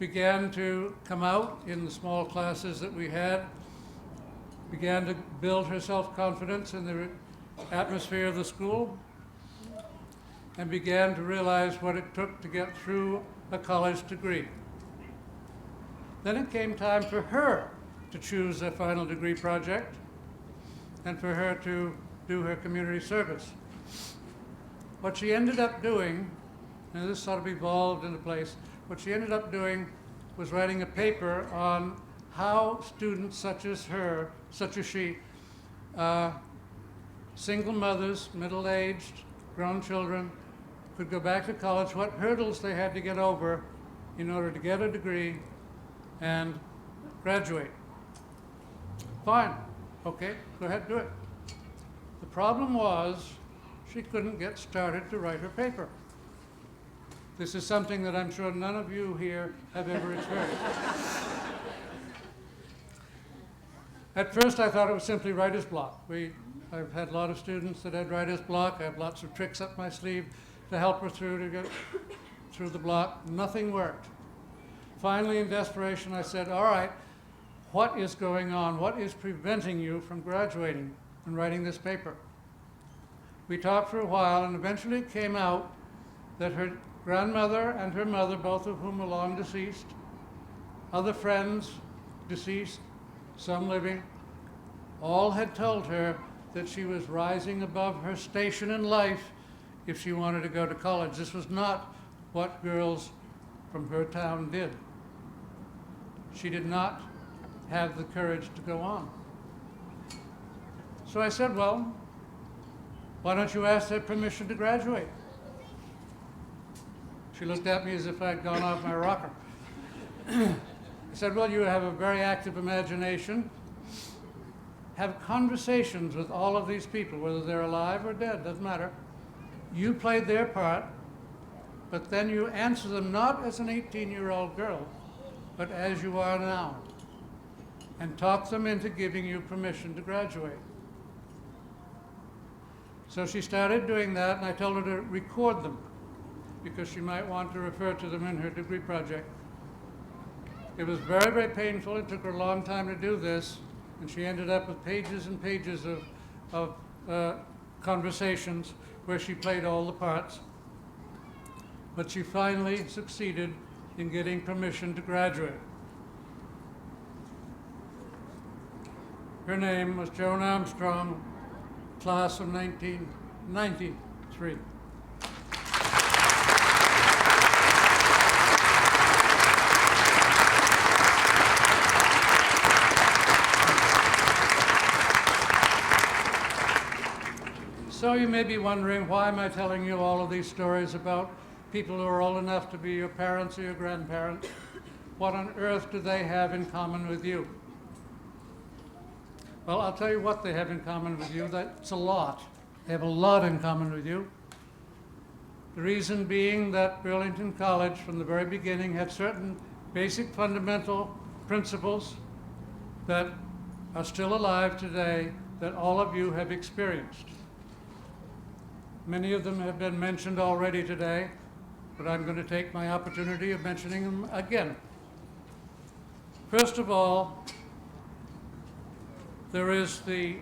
I: began to come out in the small classes that we had, began to build her self-confidence in the atmosphere of the school, and began to realize what it took to get through a college degree. Then it came time for her to choose a final degree project and for her to do her community service. What she ended up doing, and this sort of evolved into place, what she ended up doing was writing a paper on how students such as her, such as she, single mothers, middle-aged, grown children, could go back to college, what hurdles they had to get over in order to get a degree and graduate. Fine, okay, go ahead, do it. The problem was she couldn't get started to write her paper. This is something that I'm sure none of you here have ever experienced. At first I thought it was simply writer's block. I've had a lot of students that had writer's block. I have lots of tricks up my sleeve to help her through to get through the block. Nothing worked. Finally, in desperation, I said, all right, what is going on? What is preventing you from graduating and writing this paper? We talked for a while, and eventually it came out that her grandmother and her mother, both of whom are long deceased, other friends, deceased, some living, all had told her that she was rising above her station in life if she wanted to go to college. This was not what girls from her town did. She did not have the courage to go on. So I said, well, why don't you ask their permission to graduate? She looked at me as if I'd gone off my rocker. I said, well, you have a very active imagination. Have conversations with all of these people, whether they're alive or dead, doesn't matter. You played their part, but then you answer them not as an 18-year-old girl, but as you are now, and talk them into giving you permission to graduate. So she started doing that, and I told her to record them, because she might want to refer to them in her degree project. It was very, very painful. It took her a long time to do this, and she ended up with pages and pages of conversations where she played all the parts. But she finally succeeded in getting permission to graduate. Her name was Joan Armstrong, class of 1993. So you may be wondering, why am I telling you all of these stories about people who are old enough to be your parents or your grandparents? What on earth do they have in common with you? Well, I'll tell you what they have in common with you. That's a lot. They have a lot in common with you. The reason being that Burlington College, from the very beginning, had certain basic fundamental principles that are still alive today that all of you have experienced. Many of them have been mentioned already today, but I'm going to take my opportunity of mentioning them again. First of all, there is the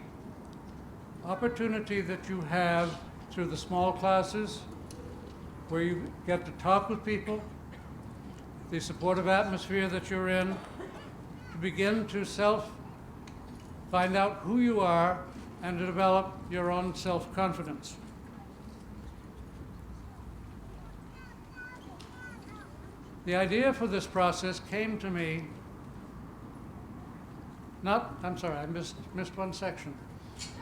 I: opportunity that you have through the small classes where you get to talk with people, the supportive atmosphere that you're in, to begin to find out who you are and to develop your own self-confidence. The idea for this process came to me I missed one section,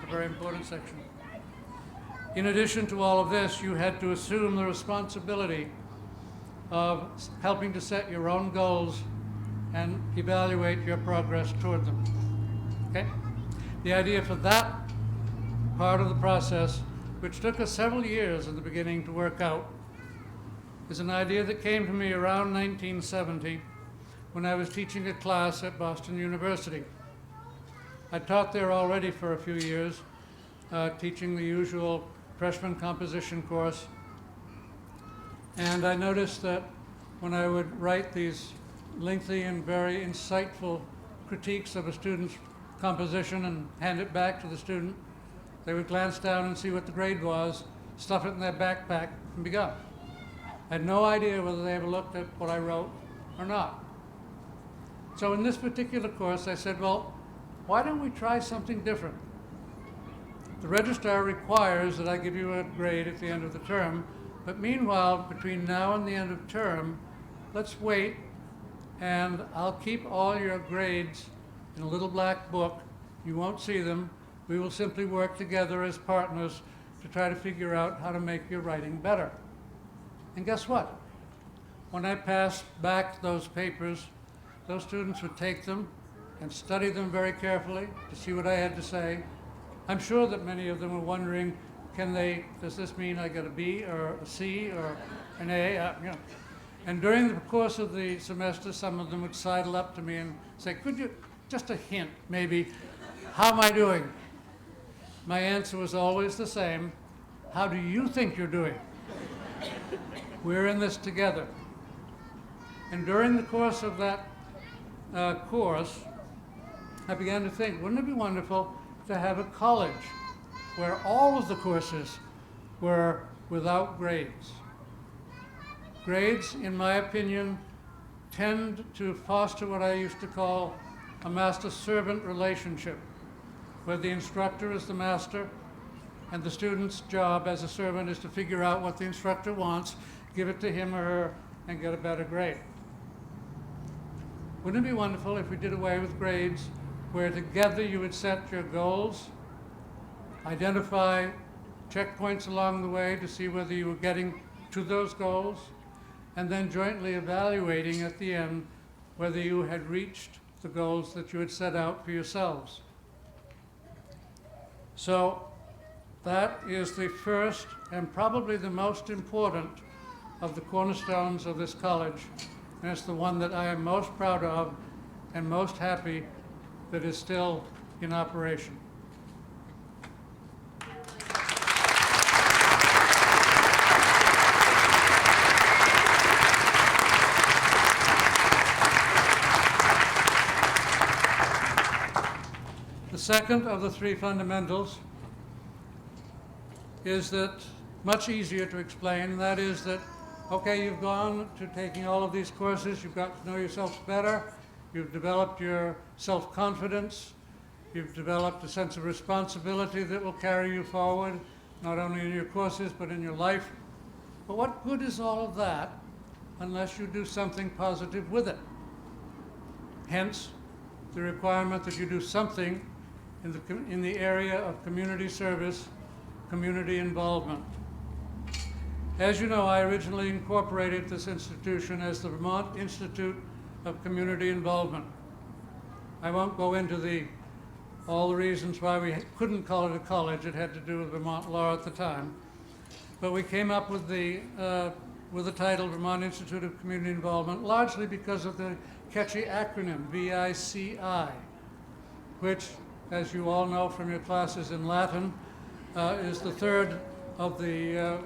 I: a very important section. In addition to all of this, you had to assume the responsibility of helping to set your own goals and evaluate your progress toward them. Okay? The idea for that part of the process, which took us several years in the beginning to work out, is an idea that came to me around 1970 when I was teaching a class at Boston University. I taught there already for a few years, teaching the usual freshman composition course. And I noticed that when I would write these lengthy and very insightful critiques of a student's composition and hand it back to the student, they would glance down and see what the grade was, stuff it in their backpack, and be gone. I had no idea whether they ever looked at what I wrote or not. So in this particular course, I said, well, why don't we try something different? The registrar requires that I give you a grade at the end of the term, but meanwhile, between now and the end of term, let's wait, and I'll keep all your grades in a little black book. You won't see them. We will simply work together as partners to try to figure out how to make your writing better. And guess what? When I passed back those papers, those students would take them and study them very carefully to see what I had to say. I'm sure that many of them were wondering, does this mean I get a B or a C or an A? And during the course of the semester, some of them would sidle up to me and say, could you, just a hint maybe, how am I doing? My answer was always the same, how do you think you're doing? We're in this together. And during the course of that course, I began to think, wouldn't it be wonderful to have a college where all of the courses were without grades? Grades, in my opinion, tend to foster what I used to call a master-servant relationship, where the instructor is the master and the student's job as a servant is to figure out what the instructor wants, give it to him or her, and get a better grade. Wouldn't it be wonderful if we did away with grades, where together you would set your goals, identify checkpoints along the way to see whether you were getting to those goals, and then jointly evaluating at the end whether you had reached the goals that you had set out for yourselves. So that is the first and probably the most important of the cornerstones of this college, and it's the one that I am most proud of and most happy that is still in operation. The second of the three fundamentals is that much easier to explain, and that is that, okay, you've gone to taking all of these courses, you've got to know yourself better, you've developed your self-confidence, you've developed a sense of responsibility that will carry you forward, not only in your courses, but in your life. But what good is all of that unless you do something positive with it? Hence, the requirement that you do something in the area of community service, community involvement. As you know, I originally incorporated this institution as the Vermont Institute of Community Involvement. I won't go into all the reasons why we couldn't call it a college. It had to do with Vermont law at the time. But we came up with the title Vermont Institute of Community Involvement largely because of the catchy acronym, VICI, which, as you all know from your classes in Latin, is the third of the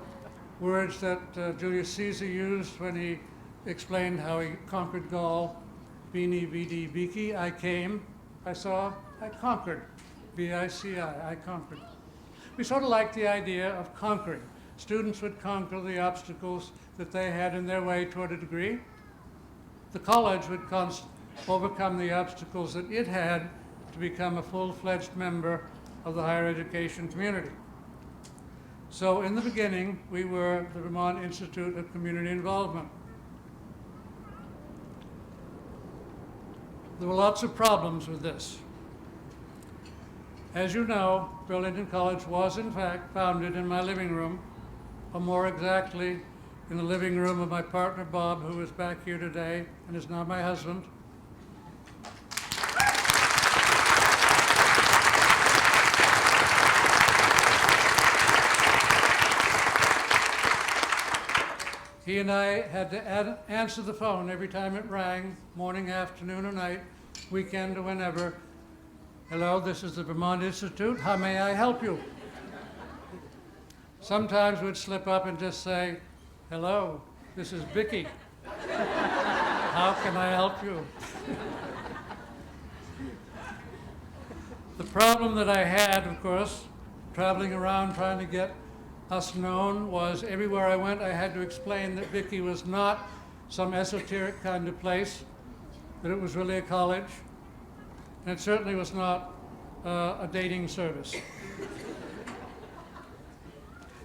I: words that Julius Caesar used when he explained how he conquered Gaul. Veni, vidi, vici, I came, I saw, I conquered. VICI, I conquered. We sort of liked the idea of conquering. Students would conquer the obstacles that they had in their way toward a degree. The college would overcome the obstacles that it had to become a full-fledged member of the higher education community. So in the beginning, we were the Vermont Institute of Community Involvement. There were lots of problems with this. As you know, Burlington College was in fact founded in my living room, or more exactly, in the living room of my partner Bob, who is back here today and is now my husband. He and I had to answer the phone every time it rang, morning, afternoon, or night, weekend, or whenever. Hello, this is the Vermont Institute. How may I help you? Sometimes we'd slip up and just say, hello, this is Vicki. How can I help you? The problem that I had, of course, traveling around trying to get us known, was everywhere I went I had to explain that Vicki was not some esoteric kind of place, that it was really a college, and it certainly was not a dating service.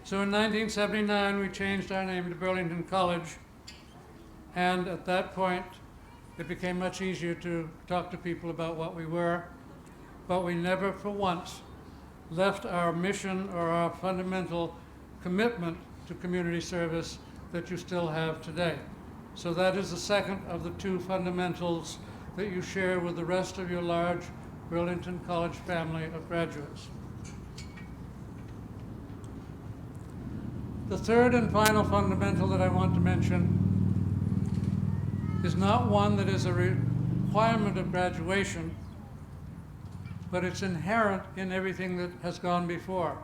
I: So in 1979 we changed our name to Burlington College, and at that point it became much easier to talk to people about what we were, but we never for once left our mission or our fundamental commitment to community service that you still have today. So that is the second of the two fundamentals that you share with the rest of your large Burlington College family of graduates. The third and final fundamental that I want to mention is not one that is a requirement of graduation, but it's inherent in everything that has gone before.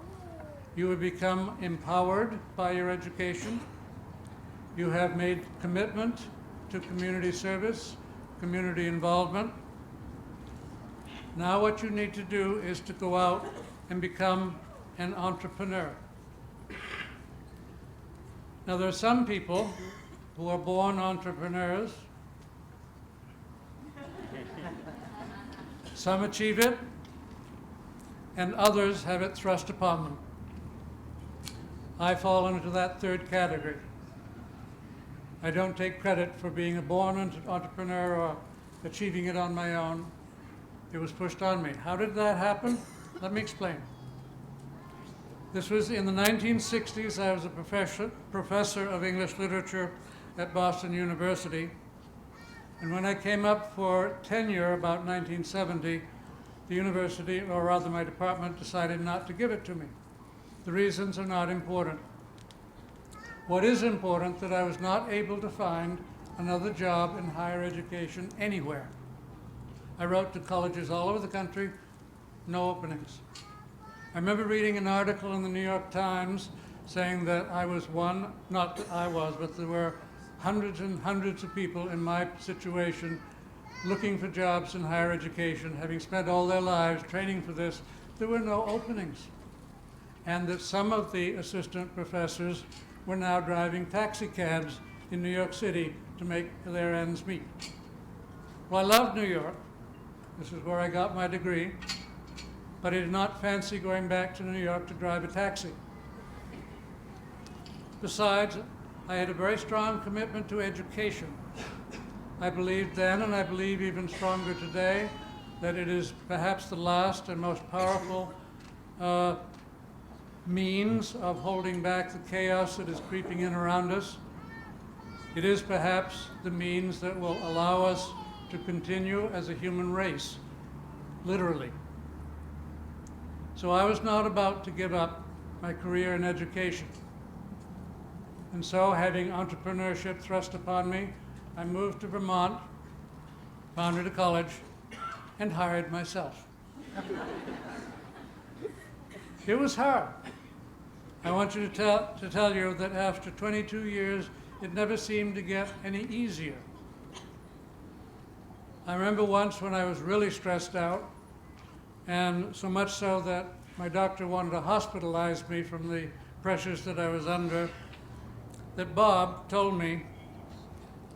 I: You have become empowered by your education. You have made commitment to community service, community involvement. Now what you need to do is to go out and become an entrepreneur. Now there are some people who are born entrepreneurs. Some achieve it, and others have it thrust upon them. I fall into that third category. I don't take credit for being a born entrepreneur or achieving it on my own. It was pushed on me. How did that happen? Let me explain. This was in the 1960s. I was a professor of English literature at Boston University. And when I came up for tenure about 1970, the university, or rather my department, decided not to give it to me. The reasons are not important. What is important, that I was not able to find another job in higher education anywhere. I wrote to colleges all over the country, no openings. I remember reading an article in the New York Times saying that I was one, not that I was, but there were hundreds and hundreds of people in my situation looking for jobs in higher education, having spent all their lives training for this. There were no openings. And that some of the assistant professors were now driving taxi cabs in New York City to make their ends meet. Well, I loved New York. This is where I got my degree. But I did not fancy going back to New York to drive a taxi. Besides, I had a very strong commitment to education. I believed then, and I believe even stronger today, that it is perhaps the last and most powerful means of holding back the chaos that is creeping in around us. It is perhaps the means that will allow us to continue as a human race, literally. So I was not about to give up my career in education. And so, having entrepreneurship thrust upon me, I moved to Vermont, founded a college, and hired myself. It was hard. I want you to tell you that after 22 years, it never seemed to get any easier. I remember once when I was really stressed out, and so much so that my doctor wanted to hospitalize me from the pressures that I was under, that Bob told me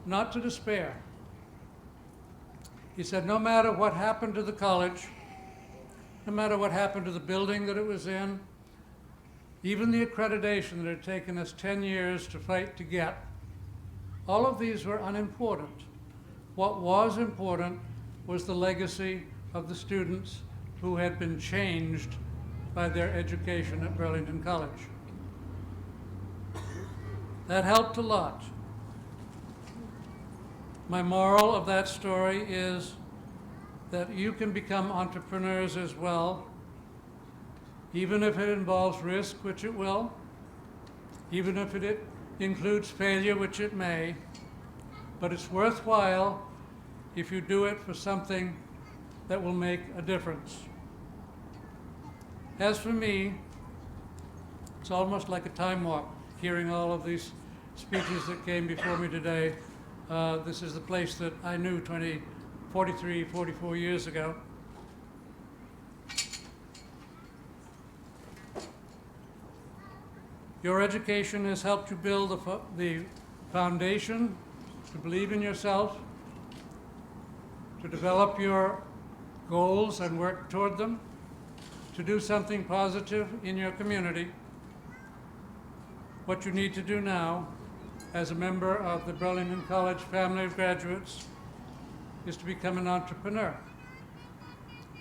I: not to despair. He said, no matter what happened to the college, no no matter what happened to the building that it was in, even the accreditation that had taken us 10 years to fight to get. All of these were unimportant. What was important was the legacy of the students who had been changed by their education at Burlington College. That helped a lot. My moral of that story is that you can become entrepreneurs as well, even if it involves risk, which it will, even if it includes failure, which it may, but it's worthwhile if you do it for something that will make a difference. As for me, it's almost like a time warp, hearing all of these speeches that came before me today. This is the place that I knew 44 years ago. Your education has helped you build the foundation to believe in yourself, to develop your goals and work toward them, to do something positive in your community. What you need to do now, as a member of the Burlington College family of graduates, is to become an entrepreneur.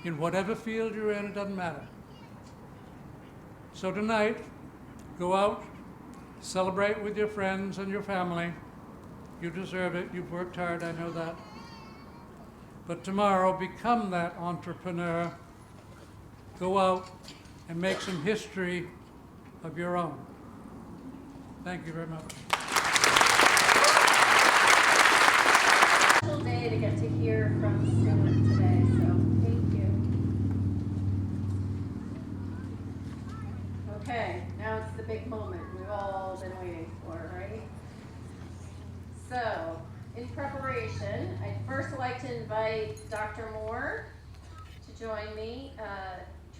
I: In whatever field you're in, it doesn't matter. So tonight, go out, celebrate with your friends and your family. You deserve it. You've worked hard, I know that. But tomorrow, become that entrepreneur. Go out and make some history of your own. Thank you very much.
A: Special day to get to hear from students today, so thank you. Okay, now it's the big moment we've all been waiting for, right? So, in preparation, I'd first like to invite Dr. Moore to join me,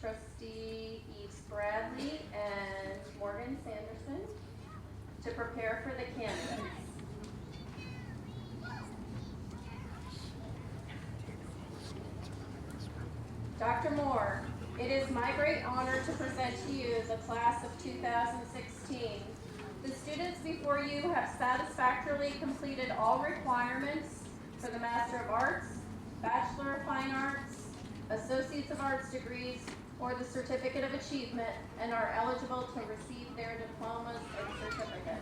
A: Trustee Eves Bradley and Morgan Sanderson to prepare for the candidates. Dr. Moore, it is my great honor to present to you the class of 2016. The students before you have satisfactorily completed all requirements for the Master of Arts, Bachelor of Fine Arts, Associates of Arts degrees, or the Certificate of Achievement, and are eligible to receive their diplomas and certificates.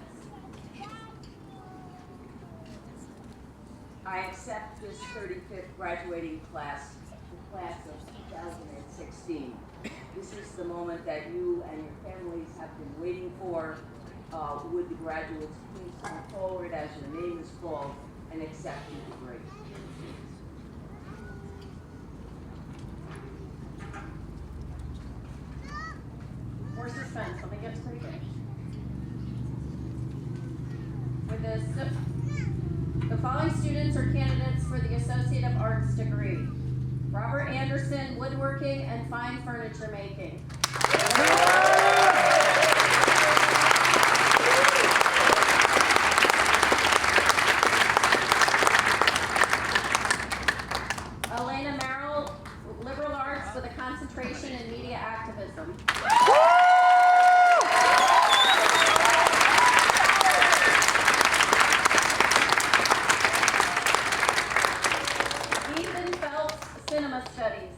C: I accept this 35th graduating class, the class of 2016. This is the moment that you and your families have been waiting for. Would the graduates please come forward as your name is called and accept your degree.
A: Or suspense, something gets pretty good. With the following students are candidates for the Associate of Arts degree. Robert Anderson, woodworking and fine furniture making. Elena Merrill, liberal arts with a concentration in media activism. Ethan Phelps, cinema studies.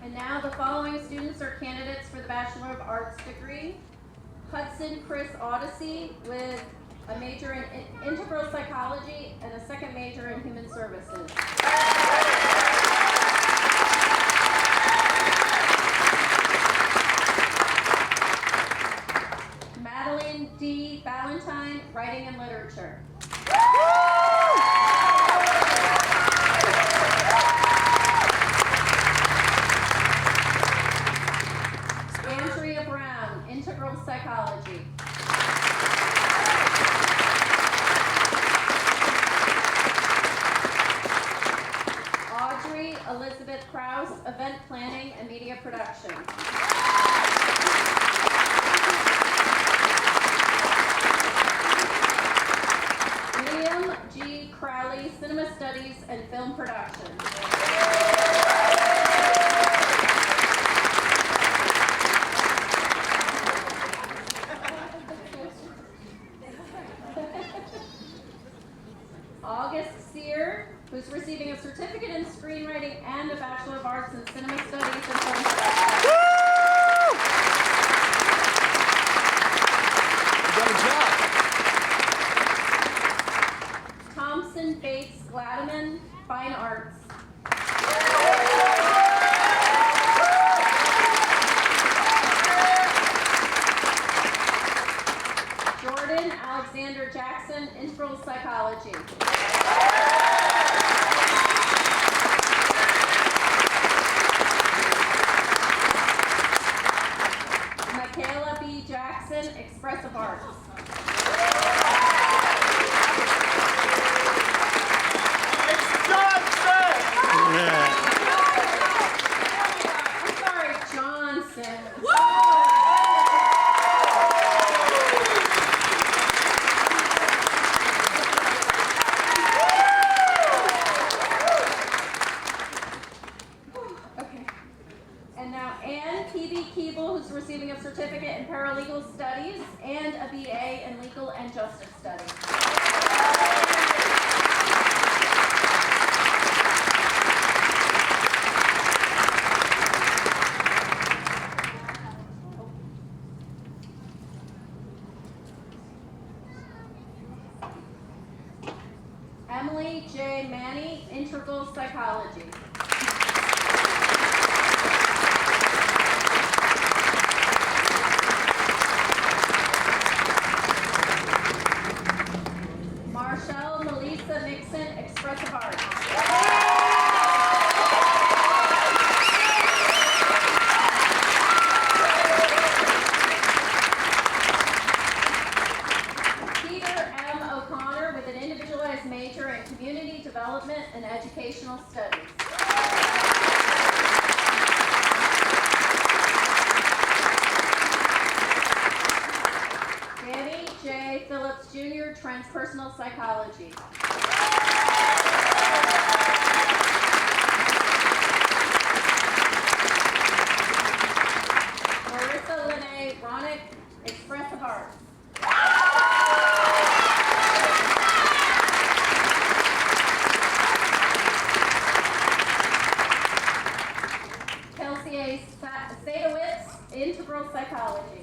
A: And now the following students are candidates for the Bachelor of Arts degree. Hudson Chris Odyssey with a major in integral psychology and a second major in human services. Madeline D. Ballantyne, writing and literature. Andrea Brown, integral psychology. Audrey Elizabeth Krause, event planning and media production. Cinema Studies and Film Production. August Sear, who's receiving a certificate in screenwriting and a Bachelor of Arts in Cinema Studies and Film Production. Thompson Bates Gladaman, Fine Arts. Jordan Alexander Jackson, Integral Psychology. Michaela B. Jackson, Expressive Arts. I'm sorry, Johnson. Okay. And now Ann P.B. Keeble, who's receiving a certificate in paralegal studies and a BA in legal and justice studies. Emily J. Manny, Integral Psychology. Marshall Melissa Nixon, Expressive Arts. Peter M. O'Connor with an individualized major in Community Development and Educational Studies. Danny J. Phillips Jr., Transpersonal Psychology. Marissa Lene Ronick, Expressive Arts. Kelsey A. Sadowitz, Integral Psychology.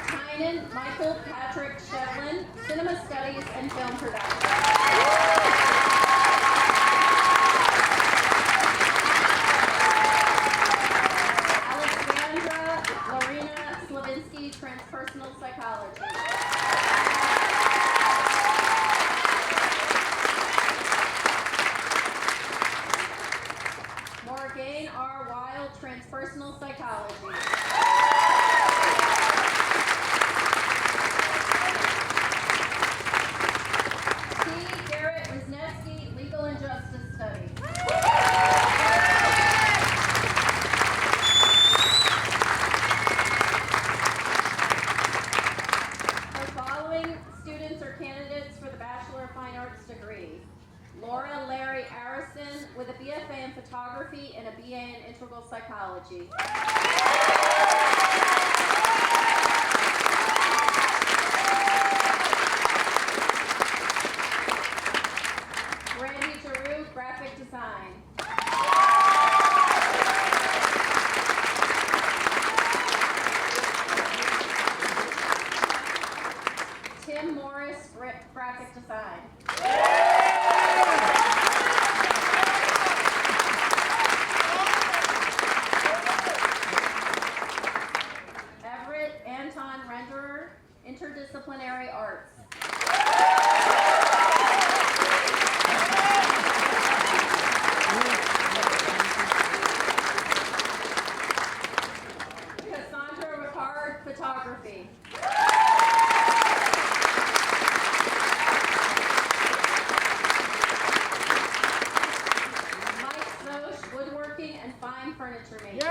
A: Tynan Michael Patrick Shevlin, Cinema Studies and Film Production. Alexandra Lorena Slavinsky, Transpersonal Psychology. Morgan R. Wild, Transpersonal Psychology. T. Garrett Wisniewski, Legal and Justice Studies. The following students are candidates for the Bachelor of Fine Arts degree. Laura Larry Arison with a BFA in Photography and a BA in Integral Psychology. Randy Giroux, Graphic Design. Tim Morris, Graphic Design. Everett Anton Renderer, Interdisciplinary Arts. Cassandra Ricard, Photography. Mike Soch, Woodworking and Fine Furniture Making.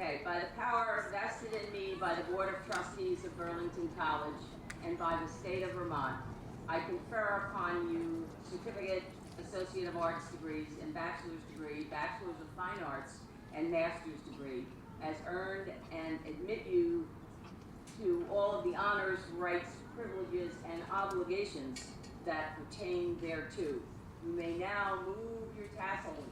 J: Okay, by the power vested in me by the Board of Trustees of Burlington College and by the state of Vermont, I confer upon you certificate, Associate of Arts degrees, and bachelor's degree, Bachelor's of Fine Arts, and master's degree as earned, and admit you to all of the honors, rights, privileges, and obligations that pertain thereto. You may now move your tassels.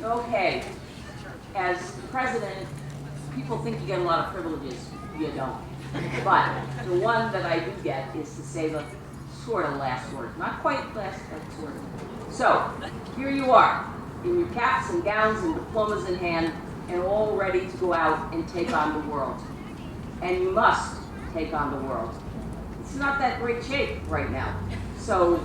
J: Okay, as president, people think you get a lot of privileges. You don't. But the one that I do get is to say the sort of last word. Not quite last, but sort of. So, here you are, in your caps and gowns and diplomas in hand, and all ready to go out and take on the world. And you must take on the world. It's not that great shape right now. So,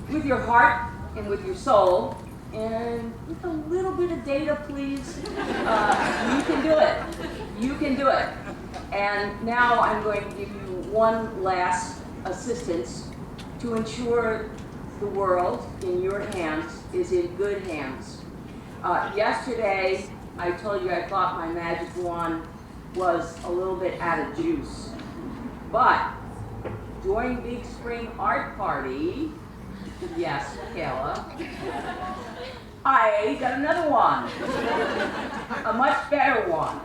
J: with your heart and with your soul, and with a little bit of data, please, you can do it. You can do it. And now I'm going to give you one last assistance to ensure the world in your hands is in good hands. Yesterday, I told you I thought my magic wand was a little bit out of juice. But during Big Spring Art Party, yes, Michaela, I got another wand, a much better wand.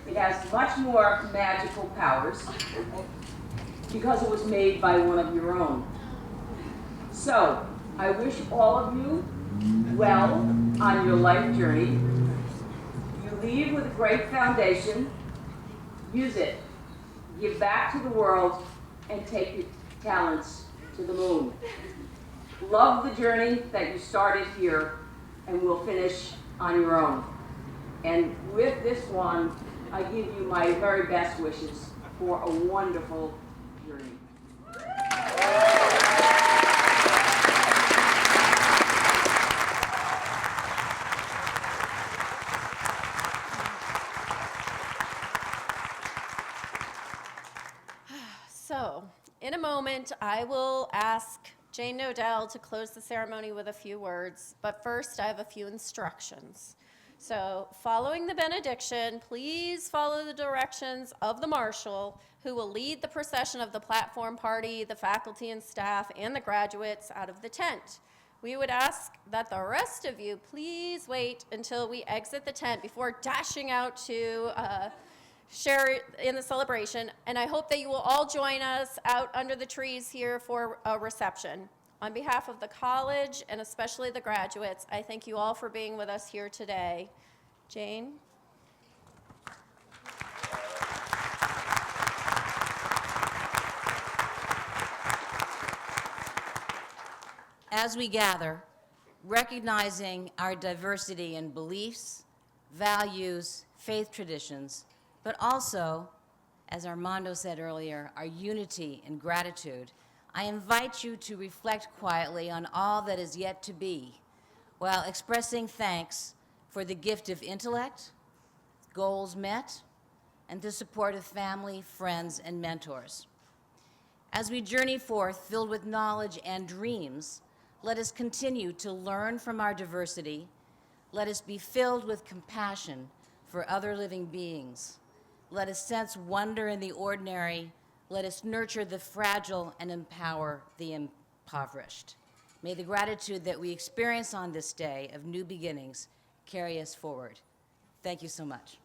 J: It has much more magical powers because it was made by one of your own. So, I wish all of you well on your life journey. You leave with a great foundation. Use it. Give back to the world and take your talents to the moon. Love the journey that you started here and will finish on your own. And with this one, I give you my very best wishes for a wonderful journey.
A: So, in a moment, I will ask Jane Nodell to close the ceremony with a few words, but first I have a few instructions. So, following the benediction, please follow the directions of the marshal, who will lead the procession of the platform party, the faculty and staff, and the graduates out of the tent. We would ask that the rest of you please wait until we exit the tent before dashing out to share in the celebration, and I hope that you will all join us out under the trees here for a reception. On behalf of the college and especially the graduates, I thank you all for being with us here today. Jane?
K: As we gather, recognizing our diversity in beliefs, values, faith traditions, but also, as Armando said earlier, our unity and gratitude, I invite you to reflect quietly on all that is yet to be, while expressing thanks for the gift of intellect, goals met, and the support of family, friends, and mentors. As we journey forth filled with knowledge and dreams, let us continue to learn from our diversity. Let us be filled with compassion for other living beings. Let us sense wonder in the ordinary. Let us nurture the fragile and empower the impoverished. May the gratitude that we experience on this day of new beginnings carry us forward. Thank you so much.